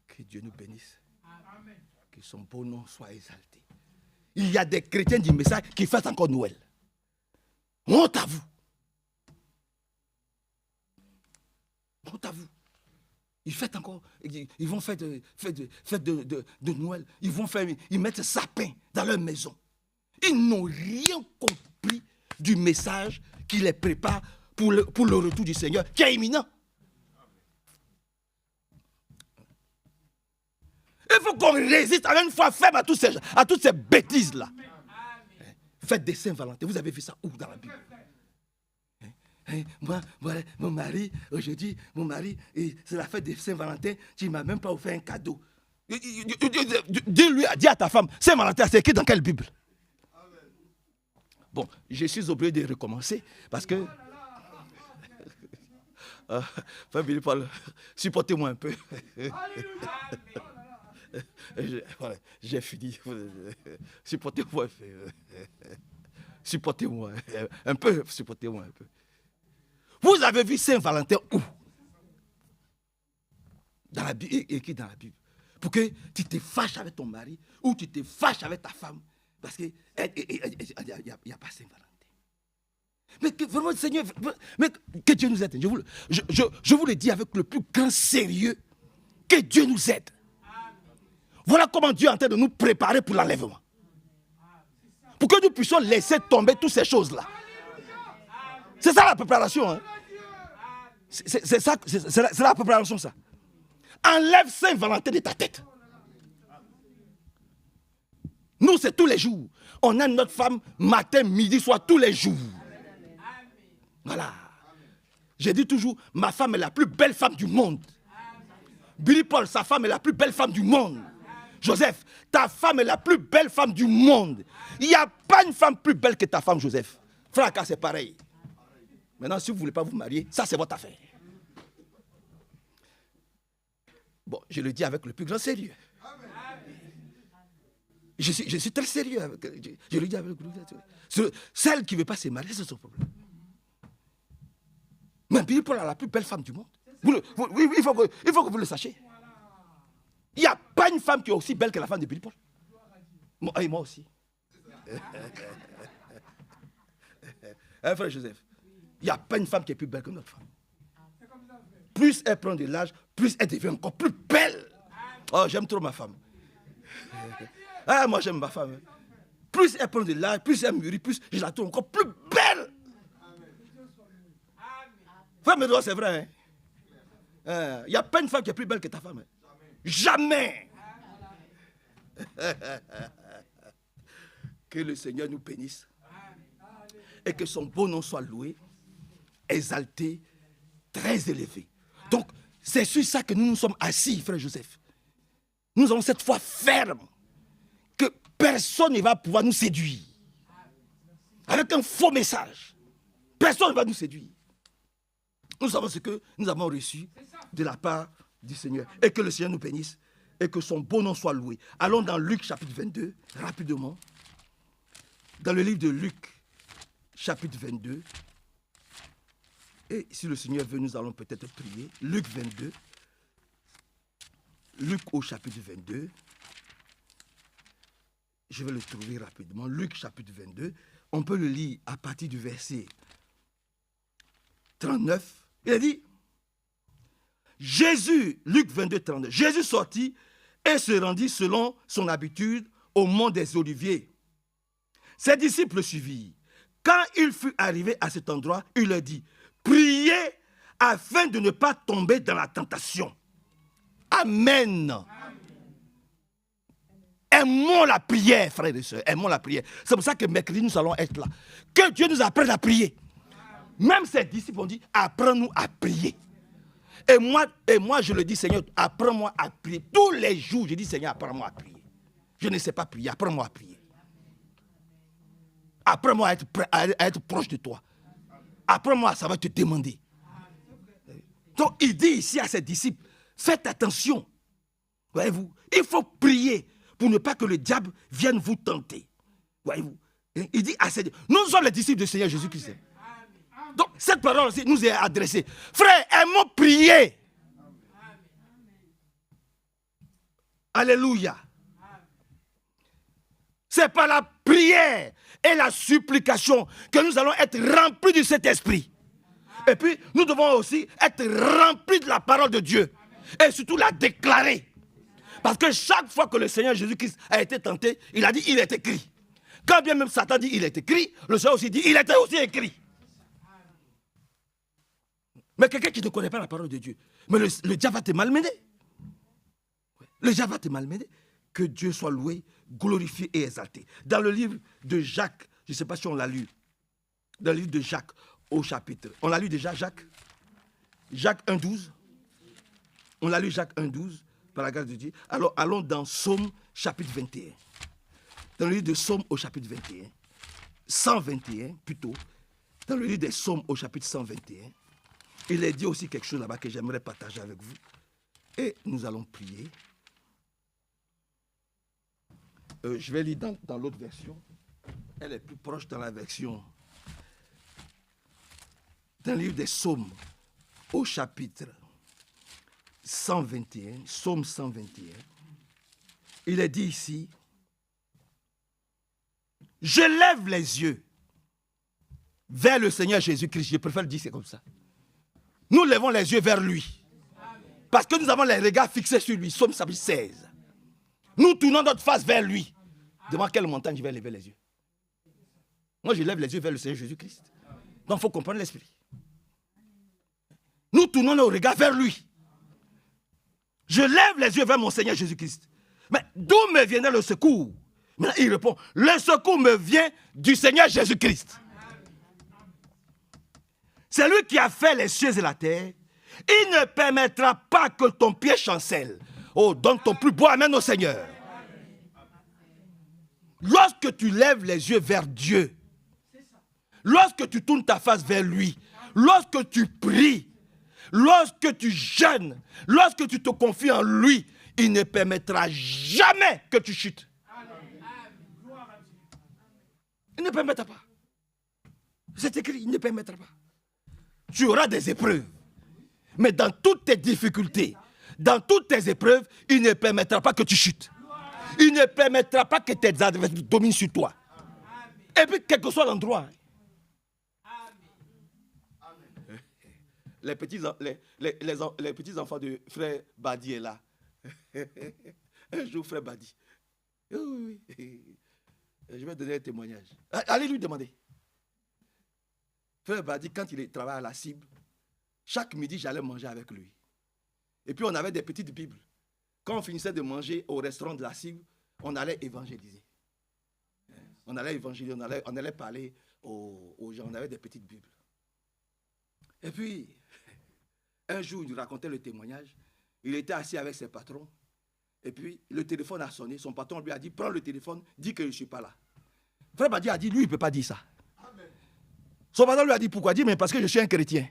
Que Dieu nous bénisse. Que son beau nom soit exalté. Il y a des chrétiens du message qui fêtent encore Noël. Honte à vous. Honte à vous. Ils fêtent encore, ils vont faire de Noël. Ils mettent sapin dans leur maison. Ils n'ont rien compris du message qui les prépare pour le retour du Seigneur, qui est imminent. Il faut qu'on résiste à une foi faible à toutes ces bêtises-là. Faites des Saint-Valentin. Vous avez vu ça où dans la Bible? Moi, mon mari, aujourd'hui, c'est la fête de Saint-Valentin, tu ne m'as même pas offert un cadeau. Dis à ta femme, Saint-Valentin, c'est écrit dans quelle Bible? Bon, je suis obligé de recommencer parce que... Frère Billy Paul, supportez-moi un peu. Voilà, j'ai fini. Supportez-moi. Supportez-moi. Un peu. Supportez-moi un peu. Vous avez vu Saint-Valentin où? Dans la Bible, écrit dans la Bible. Pour que tu te fâches avec ton mari ou tu te fâches avec ta femme. Parce qu'il n'y a pas Saint-Valentin. Mais que, vraiment, Seigneur, mais que Dieu nous aide. Je vous le dis avec le plus grand sérieux. Que Dieu nous aide. Voilà comment Dieu est en train de nous préparer pour l'enlèvement. Pour que nous puissions laisser tomber toutes ces choses-là. C'est ça la préparation. Hein? C'est la préparation, ça. Enlève Saint-Valentin de ta tête. Nous, c'est tous les jours. On a notre femme matin, midi, soir, tous les jours. Voilà. J'ai dit toujours, ma femme est la plus belle femme du monde. Billy Paul, sa femme est la plus belle femme du monde. Joseph, ta femme est la plus belle femme du monde. Il n'y a pas une femme plus belle que ta femme, Joseph. Frère, c'est pareil. Maintenant, si vous ne voulez pas vous marier, ça c'est votre affaire. Bon, je le dis avec le plus grand sérieux. Je suis très sérieux. Je le dis avec le plus grand sérieux. Celle qui ne veut pas se marier, c'est son problème. Mais Billy Paul est la plus belle femme du monde. Il faut que vous le sachiez. Il n'y a pas une femme qui est aussi belle que la femme de Billy Paul. Et moi aussi. Frère Joseph, il n'y a pas une femme qui est plus belle que notre femme. Plus elle prend de l'âge, plus elle devient encore plus belle. Oh, j'aime trop ma femme. Ah, moi j'aime ma femme. Plus elle prend de l'âge, plus elle mûrit, plus je la trouve encore plus belle. Femme et droit, c'est vrai. Il n'y a pas une femme qui est plus belle que ta femme. Jamais. Que le Seigneur nous bénisse. Et que son beau nom soit loué, exalté, très élevé. Donc, c'est sur ça que nous nous sommes assis, frère Joseph. Nous avons cette foi ferme que personne ne va pouvoir nous séduire. Avec un faux message. Personne ne va nous séduire. Nous savons ce que nous avons reçu de la part du Seigneur. Et que le Seigneur nous bénisse. Et que son beau nom soit loué. Allons dans Luc chapitre 22, rapidement. Dans le livre de Luc, chapitre 22. Et si le Seigneur veut, nous allons peut-être prier. Luc 22. Luc au chapitre 22. Je vais le trouver rapidement. Luc chapitre 22. On peut le lire à partir du verset 39. Il a dit, Jésus, Luc 22, 39. Jésus sortit et se rendit selon son habitude au mont des Oliviers. Ses disciples le suivirent. Quand il fut arrivé à cet endroit, il leur dit, priez afin de ne pas tomber dans la tentation. Amen. Aimons la prière, frères et sœurs. Aimons la prière. C'est pour ça que mercredi, nous allons être là. Que Dieu nous apprenne à prier. Même ses disciples ont dit, apprends-nous à prier. Et moi, je le dis, Seigneur, apprends-moi à prier. Tous les jours, je dis, Seigneur, apprends-moi à prier. Je ne sais pas prier, apprends-moi à prier. Apprends-moi à être proche de toi. Apprends-moi, ça va te demander. Donc, il dit ici à ses disciples, faites attention. Voyez-vous, il faut prier pour ne pas que le diable vienne vous tenter. Voyez-vous, il dit à ses disciples, nous sommes les disciples du Seigneur Jésus-Christ. Donc, cette parole aussi nous est adressée. Frère, aimons prier. Alléluia. C'est par la prière et la supplication que nous allons être remplis du Saint-Esprit. Et puis, nous devons aussi être remplis de la parole de Dieu. Et surtout la déclarer. Parce que chaque fois que le Seigneur Jésus-Christ a été tenté, il a dit, il est écrit. Quand bien même Satan dit, il est écrit, le Seigneur aussi dit, il était aussi écrit. Mais quelqu'un qui ne connaît pas la parole de Dieu, mais le diable va te malmener. Le diable va te malmener. Que Dieu soit loué, glorifié et exalté. Dans le livre de Jacques, je ne sais pas si on l'a lu, dans le livre de Jacques au chapitre, on l'a lu déjà Jacques 1,12. On l'a lu Jacques 1,12 par la grâce de Dieu. Alors allons dans Psaume chapitre 21. Dans le livre de Psaume au chapitre 21, 121 plutôt, dans le livre des Psaumes au chapitre 121, il est dit aussi quelque chose là-bas que j'aimerais partager avec vous. Et nous allons prier. Je vais lire dans l'autre version. Elle est plus proche dans la version. Dans le livre des Psaumes, au chapitre 121, Psaume 121, il est dit ici, je lève les yeux vers le Seigneur Jésus-Christ. Je préfère le dire, c'est comme ça. Nous levons les yeux vers lui. Parce que nous avons les regards fixés sur lui. Psaume 16. Nous tournons notre face vers lui. Devant quelle montagne je vais lever les yeux? Moi, je lève les yeux vers le Seigneur Jésus-Christ. Donc, il faut comprendre l'esprit. Nous tournons nos regards vers lui. Je lève les yeux vers mon Seigneur Jésus-Christ. Mais d'où me viendrait le secours? Maintenant, il répond, le secours me vient du Seigneur Jésus-Christ. C'est lui qui a fait les cieux et la terre. Il ne permettra pas que ton pied chancelle. Oh, donne ton plus beau amen au Seigneur. Lorsque tu lèves les yeux vers Dieu, lorsque tu tournes ta face vers lui, lorsque tu pries, lorsque tu jeûnes, lorsque tu te confies en lui, il ne permettra jamais que tu chutes. Il ne permettra pas. C'est écrit, il ne permettra pas. Tu auras des épreuves. Mais dans toutes tes difficultés, dans toutes tes épreuves, il ne permettra pas que tu chutes. Il ne permettra pas que tes adversaires dominent sur toi. Et puis, quel que soit l'endroit. Les petits enfants de frère Badi est là. Un jour, frère Badi. Oui. Je vais donner un témoignage. Allez lui demander. Frère Badi, quand il travaillait à la cible, chaque midi, j'allais manger avec lui. Et puis, on avait des petites Bibles. Quand on finissait de manger au restaurant de la cible, on allait évangéliser. On allait évangéliser, on allait parler aux gens. On avait des petites Bibles. Et puis, un jour, il nous racontait le témoignage. Il était assis avec ses patrons. Et puis, le téléphone a sonné. Son patron lui a dit, prends le téléphone, dis que je ne suis pas là. Frère Badi a dit, lui, il ne peut pas dire ça. Son patron lui a dit, pourquoi? Il dit, mais parce que je suis un chrétien.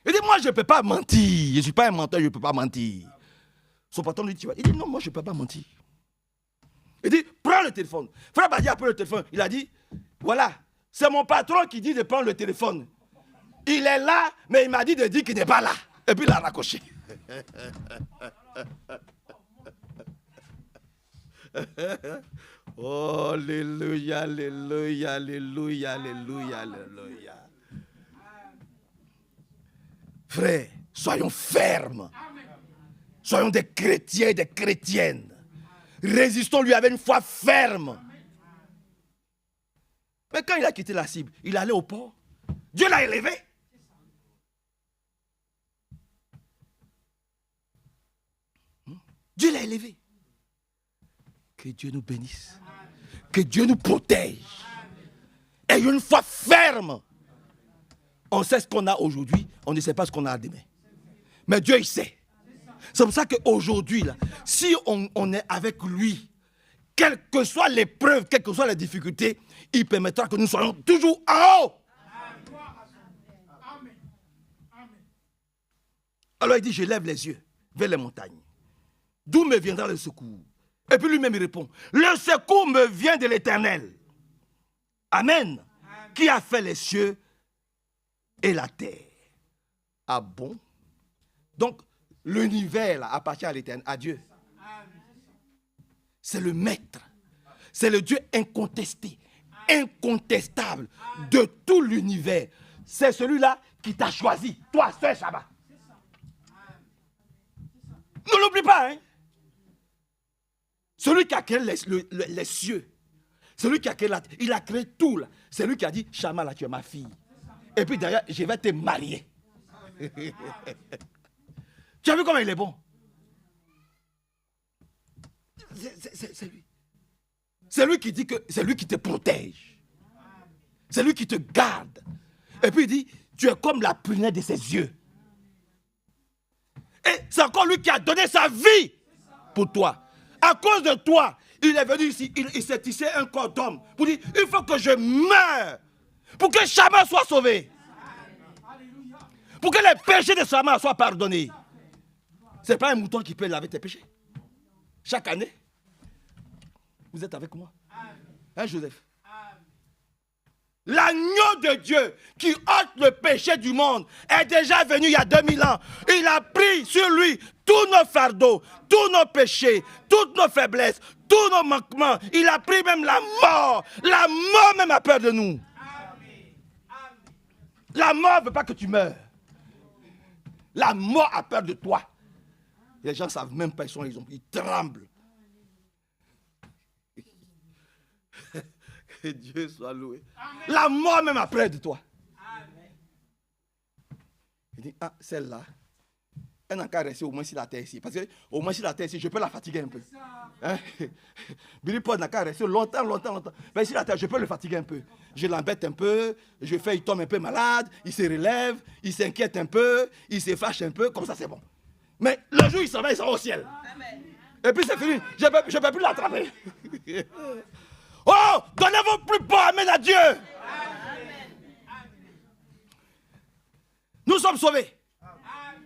Il dit, moi, je ne peux pas mentir. Je ne suis pas un menteur, je ne peux pas mentir. Son patron lui dit, il dit, non, moi, je ne peux pas mentir. Il dit, prends le téléphone. Frère Badi a pris le téléphone. Il a dit, voilà, c'est mon patron qui dit de prendre le téléphone. Il est là, mais il m'a dit de dire qu'il n'est pas là. Et puis il a raccroché. Oh, alléluia, alléluia, alléluia, alléluia, alléluia. Frères, soyons fermes. Soyons des chrétiens et des chrétiennes. Résistons-lui avec une foi ferme. Mais quand il a quitté la cible, il allait au port. Dieu l'a élevé. Dieu l'a élevé. Que Dieu nous bénisse. Que Dieu nous protège. Ayons une foi ferme. On sait ce qu'on a aujourd'hui, on ne sait pas ce qu'on a demain. Mais Dieu, il sait. C'est pour ça qu'aujourd'hui, si on est avec lui, quelle que soit l'épreuve, quelles que soient les difficultés, il permettra que nous soyons toujours en haut. Alors il dit, je lève les yeux vers les montagnes. D'où me viendra le secours? Et puis lui-même il répond, le secours me vient de l'Éternel. Amen. Qui a fait les cieux et la terre. Ah bon? Donc l'univers là, appartient à l'Éternel, à Dieu. C'est le maître. C'est le Dieu incontesté, incontestable de tout l'univers. C'est celui-là qui t'a choisi, toi, Sœur Shabbat. Ne l'oublie pas, hein. Celui qui a créé les cieux, celui qui a créé la terre, il a créé tout là. C'est lui qui a dit, Shama, là, tu es ma fille. Et puis d'ailleurs, je vais te marier. Tu as vu comment il est bon? C'est lui. C'est lui qui dit que c'est lui qui te protège. C'est lui qui te garde. Et puis il dit, tu es comme la prunelle de ses yeux. Et c'est encore lui qui a donné sa vie pour toi. À cause de toi, il est venu ici, il s'est tissé un corps d'homme pour dire, il faut que je meure pour que Shama soit sauvé. Pour que les péchés de Shama soient pardonnés. Ce n'est pas un mouton qui peut laver tes péchés. chaque année. Vous êtes avec moi? Hein, Joseph? L'agneau de Dieu qui ôte le péché du monde est déjà venu il y a 2000 ans. Il a pris sur lui tous nos fardeaux, tous nos péchés, toutes nos faiblesses, tous nos manquements. Il a pris même la mort. La mort même a peur de nous. La mort ne veut pas que tu meurs. La mort a peur de toi. Les gens ne savent même pas, ils tremblent. Que Dieu soit loué. Amen. La mort même a peur de toi. Amen. Il dit, ah, celle-là, elle n'a qu'à rester au moins sur la terre ici. Parce qu'au moins sur la terre ici, je peux la fatiguer un peu. Hein? Billy Paul n'a qu'à rester longtemps. Mais sur la terre, je peux le fatiguer un peu. Je l'embête un peu, je fais, il tombe un peu malade, il se relève, il s'inquiète un peu, il se fâche un peu, comme ça c'est bon. Mais le jour où il s'en va au ciel. Amen. Et puis c'est fini, je ne peux plus l'attraper. Oh, donnez vos plus beaux amen à Dieu. Amen. Nous sommes sauvés. Amen.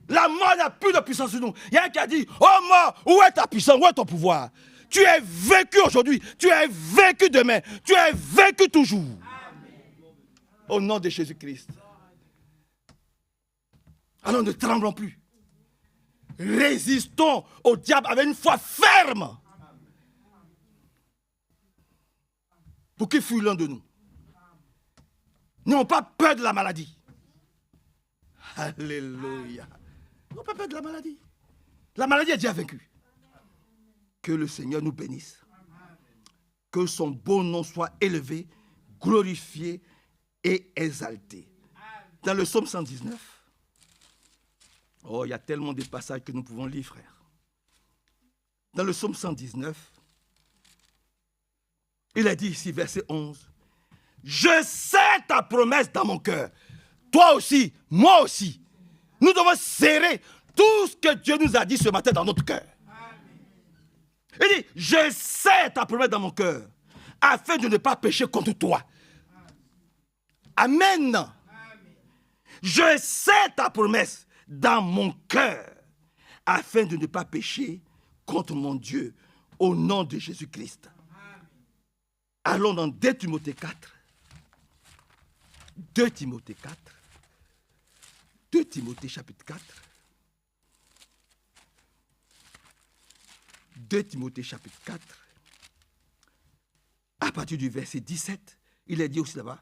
La mort n'a plus de puissance sur nous. Il y a un qui a dit, oh mort, où est ta puissance, où est ton pouvoir? Tu es vaincu aujourd'hui, tu es vaincu demain, tu es vaincu toujours. Amen. Au nom de Jésus-Christ. Alors ne tremblons plus. Résistons au diable avec une foi ferme. Pour qu'il fuit l'un de nous. N'ayons pas peur de la maladie. Alléluia. N'ayons pas peur de la maladie. La maladie est déjà vaincue. Que le Seigneur nous bénisse. Que son beau nom soit élevé, glorifié et exalté. Dans le psaume 119, oh, il y a tellement de passages que nous pouvons lire, frère. Dans le psaume 119, il a dit ici, verset 11, « Je sais ta promesse dans mon cœur. » Toi aussi, moi aussi. Nous devons serrer tout ce que Dieu nous a dit ce matin dans notre cœur. Il dit, « Je sais ta promesse dans mon cœur, afin de ne pas pécher contre toi. » Amen. Je sais ta promesse dans mon cœur, afin de ne pas pécher contre mon Dieu, au nom de Jésus-Christ. Allons dans 2 Timothée 4. 2 Timothée 4. 2 Timothée chapitre 4. 2 Timothée chapitre 4. À partir du verset 17, il est dit aussi là-bas.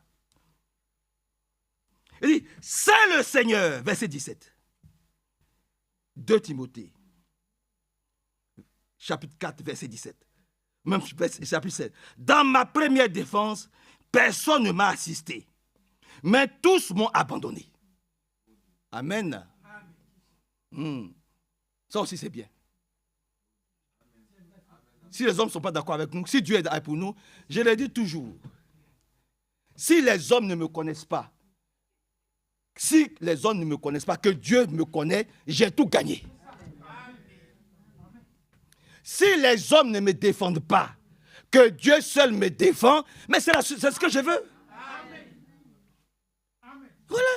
Il dit, c'est le Seigneur, verset 17. 2 Timothée chapitre 4, verset 17. Même chapitre 7. Dans ma première défense, personne ne m'a assisté, mais tous m'ont abandonné. Amen. Ça aussi c'est bien. Si les hommes ne sont pas d'accord avec nous, si Dieu est d'accord pour nous, je le dis toujours, si les hommes ne me connaissent pas, que Dieu me connaît, j'ai tout gagné. Si les hommes ne me défendent pas, que Dieu seul me défend, mais c'est ce que je veux. Voilà.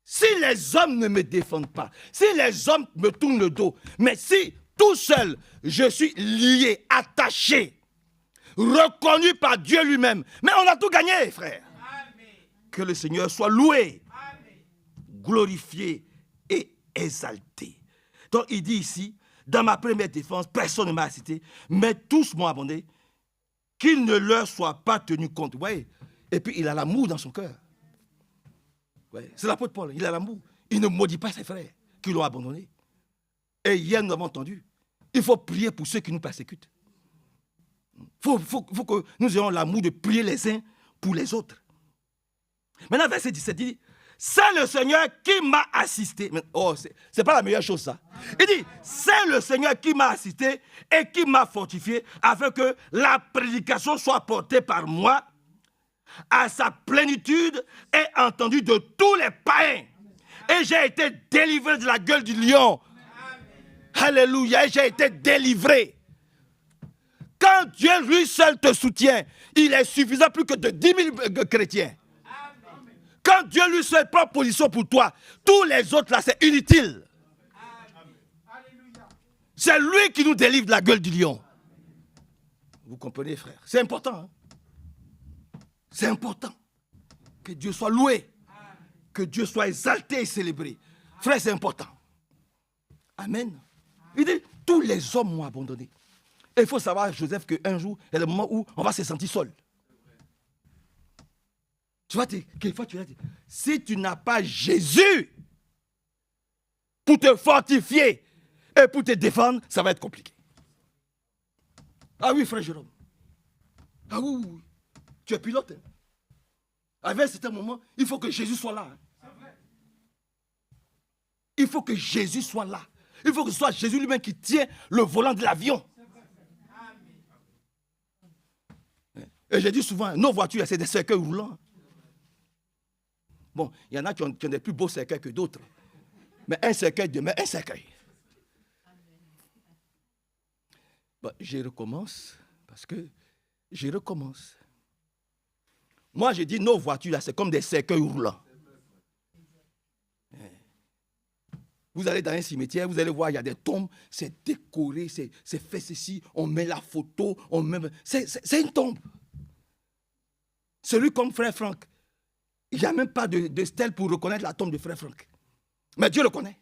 Si les hommes ne me défendent pas, si les hommes me tournent le dos, mais si tout seul, je suis lié, attaché, reconnu par Dieu lui-même, mais on a tout gagné, frère. Amen. Que le Seigneur soit loué, amen, glorifié et exalté. Donc il dit ici, dans ma première défense, personne ne m'a assisté, mais tous m'ont abandonné, qu'il ne leur soit pas tenu compte. Vous voyez? Et puis il a l'amour dans son cœur. Ouais. C'est l'apôtre Paul, il a l'amour. Il ne maudit pas ses frères qui l'ont abandonné. Et hier, nous avons entendu, il faut prier pour ceux qui nous persécutent. Il faut que nous ayons l'amour de prier les uns pour les autres. Maintenant, verset 17, il dit, c'est le Seigneur qui m'a assisté. Oh, c'est pas la meilleure chose, ça. Il dit, c'est le Seigneur qui m'a assisté et qui m'a fortifié afin que la prédication soit portée par moi à sa plénitude et entendue de tous les païens. Et j'ai été délivré de la gueule du lion. Alléluia, et j'ai été délivré. Quand Dieu lui seul te soutient, il est suffisant plus que de 10 000 chrétiens. Quand Dieu lui seul prend position pour toi, tous les autres là, c'est inutile. C'est lui qui nous délivre de la gueule du lion. Vous comprenez, frère? C'est important. Hein? C'est important. Que Dieu soit loué. Que Dieu soit exalté et célébré. Frère, c'est important. Amen. Il dit, tous les hommes m'ont abandonné. Et il faut savoir, Joseph, qu'un jour, il y a le moment où on va se sentir seul. Tu vois, quelquefois, tu vas dire, si tu n'as pas Jésus pour te fortifier et pour te défendre, ça va être compliqué. Ah oui, frère Jérôme. Ah oui, oui. Tu es pilote. Hein. À un certain moment, il faut que Jésus soit là. Hein. Il faut que Jésus soit là. Il faut que ce soit Jésus lui-même qui tient le volant de l'avion. Et j'ai dit souvent, nos voitures, c'est des cercueils roulants. Bon, il y en a qui ont des plus beaux cercueils que d'autres. Mais un cercueil demeure un cercueil. Bon, je recommence, parce que je recommence. Moi, je dis, nos voitures, c'est comme des cercueils roulants. Vous allez dans un cimetière, vous allez voir, il y a des tombes, c'est décoré, c'est fait ceci, on met la photo, on met... C'est une tombe. Celui comme frère Franck, il n'y a même pas de stèle pour reconnaître la tombe de frère Franck. Mais Dieu le connaît.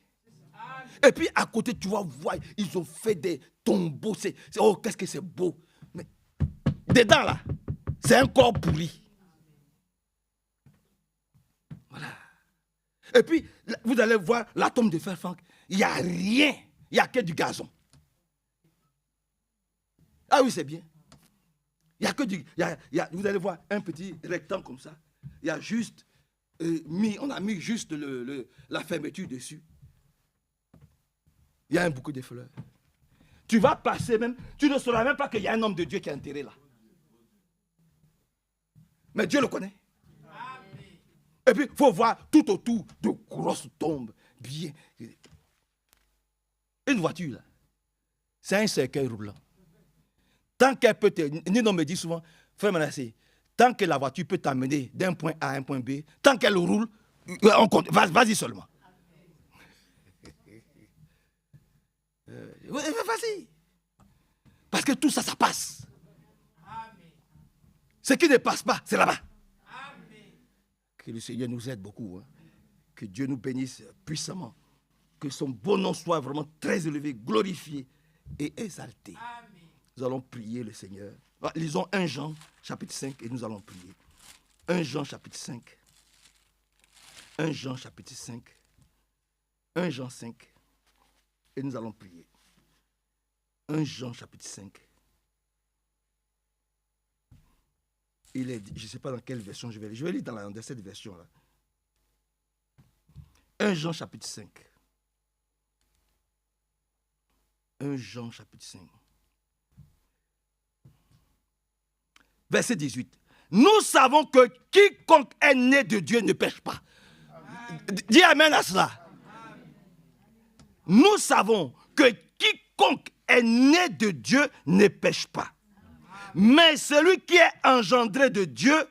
Et puis à côté, tu vas voir, ils ont fait des tombeaux. Oh, qu'est-ce que c'est beau. Mais dedans là, c'est un corps pourri. Voilà. Et puis, vous allez voir la tombe de frère Franck. Il n'y a rien. Il n'y a que du gazon. Ah oui, c'est bien. Il n'y a que du... vous allez voir un petit rectangle comme ça. Il y a juste... on a mis juste la fermeture dessus. Il y a un bouquet de fleurs. Tu vas passer même... Tu ne sauras même pas qu'il y a un homme de Dieu qui est enterré là. Mais Dieu le connaît. Et puis, il faut voir tout autour de grosses tombes. Bien. Une voiture, là, c'est un cercueil roulant. Tant qu'elle peut te... Nino me dit souvent, frère Manassé, tant que la voiture peut t'amener d'un point A à un point B, tant qu'elle roule, on compte. Vas-y seulement. Vas-y. Parce que tout ça, ça passe. Ce qui ne passe pas, c'est là-bas. Que le Seigneur nous aide beaucoup. Hein. Que Dieu nous bénisse puissamment. Que son beau nom soit vraiment très élevé, glorifié et exalté. Amen. Nous allons prier le Seigneur. Lisons 1 Jean, chapitre 5, et nous allons prier. 1 Jean, chapitre 5. 1 Jean, chapitre 5. 1 Jean 5. Et nous allons prier. 1 Jean, chapitre 5. Je ne sais pas dans quelle version je vais lire. Je vais lire dans cette version-là. 1 Jean, chapitre 5. 1 Jean, chapitre 5. Verset 18. Nous savons que quiconque est né de Dieu ne pêche pas. Dis amen à cela. Nous savons que quiconque est né de Dieu ne pêche pas. Mais celui qui est engendré de Dieu,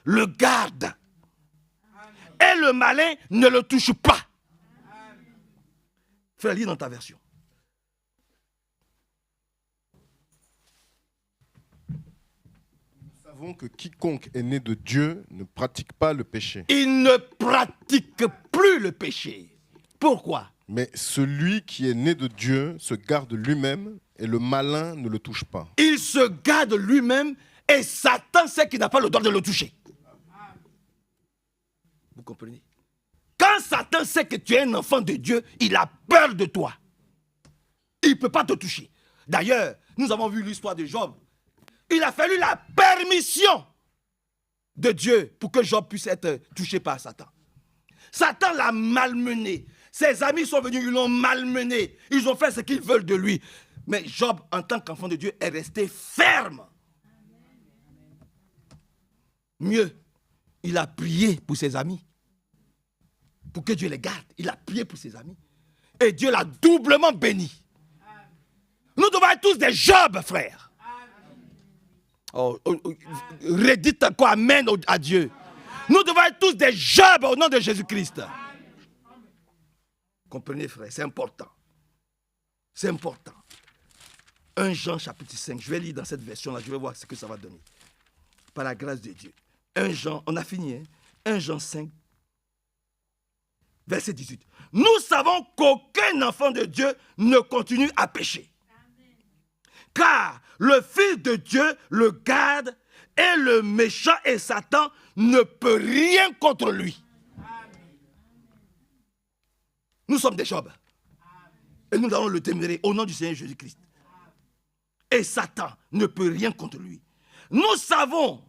le garde. Et le malin ne le touche pas. Frère, lis dans ta version. Nous savons que quiconque est né de Dieu ne pratique pas le péché. Il ne pratique plus le péché. Pourquoi? Mais celui qui est né de Dieu se garde lui-même et le malin ne le touche pas. Il se garde lui-même et Satan sait qu'il n'a pas le droit de le toucher. Vous comprenez? Quand Satan sait que tu es un enfant de Dieu, il a peur de toi. Il ne peut pas te toucher. D'ailleurs, nous avons vu l'histoire de Job. Il a fallu la permission de Dieu pour que Job puisse être touché par Satan. Satan l'a malmené. Ses amis sont venus, ils l'ont malmené. Ils ont fait ce qu'ils veulent de lui. Mais Job, en tant qu'enfant de Dieu, est resté ferme. Mieux, il a prié pour ses amis. Pour que Dieu les garde. Il a prié pour ses amis. Et Dieu l'a doublement béni. Nous devons être tous des Job, frères. Redites encore Amen à Dieu. Nous devons être tous des Job au nom de Jésus-Christ. Comprenez, frère, c'est important. C'est important. 1 Jean chapitre 5, je vais lire dans cette version-là, je vais voir ce que ça va donner. Par la grâce de Dieu. 1 Jean, on a fini, hein? 1 Jean 5, verset 18. Nous savons qu'aucun enfant de Dieu ne continue à pécher. Amen. Car le Fils de Dieu le garde et le méchant et Satan ne peut rien contre lui. Amen. Nous sommes des Job. Et nous allons le témérer au nom du Seigneur Jésus-Christ. Et Satan ne peut rien contre lui. Nous savons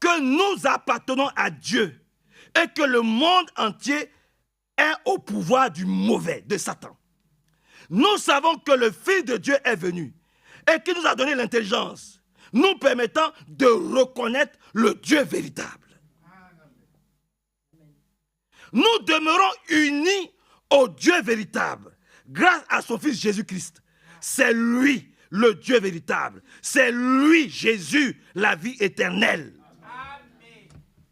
que nous appartenons à Dieu et que le monde entier est au pouvoir du mauvais, de Satan. Nous savons que le Fils de Dieu est venu et qu'il nous a donné l'intelligence, nous permettant de reconnaître le Dieu véritable. Nous demeurons unis au Dieu véritable grâce à son Fils Jésus-Christ. C'est lui le Dieu véritable. C'est lui, Jésus, la vie éternelle.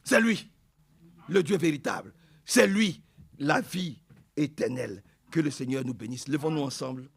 C'est lui, le Dieu véritable. C'est lui, la vie éternelle. Que le Seigneur nous bénisse. Levons-nous ensemble.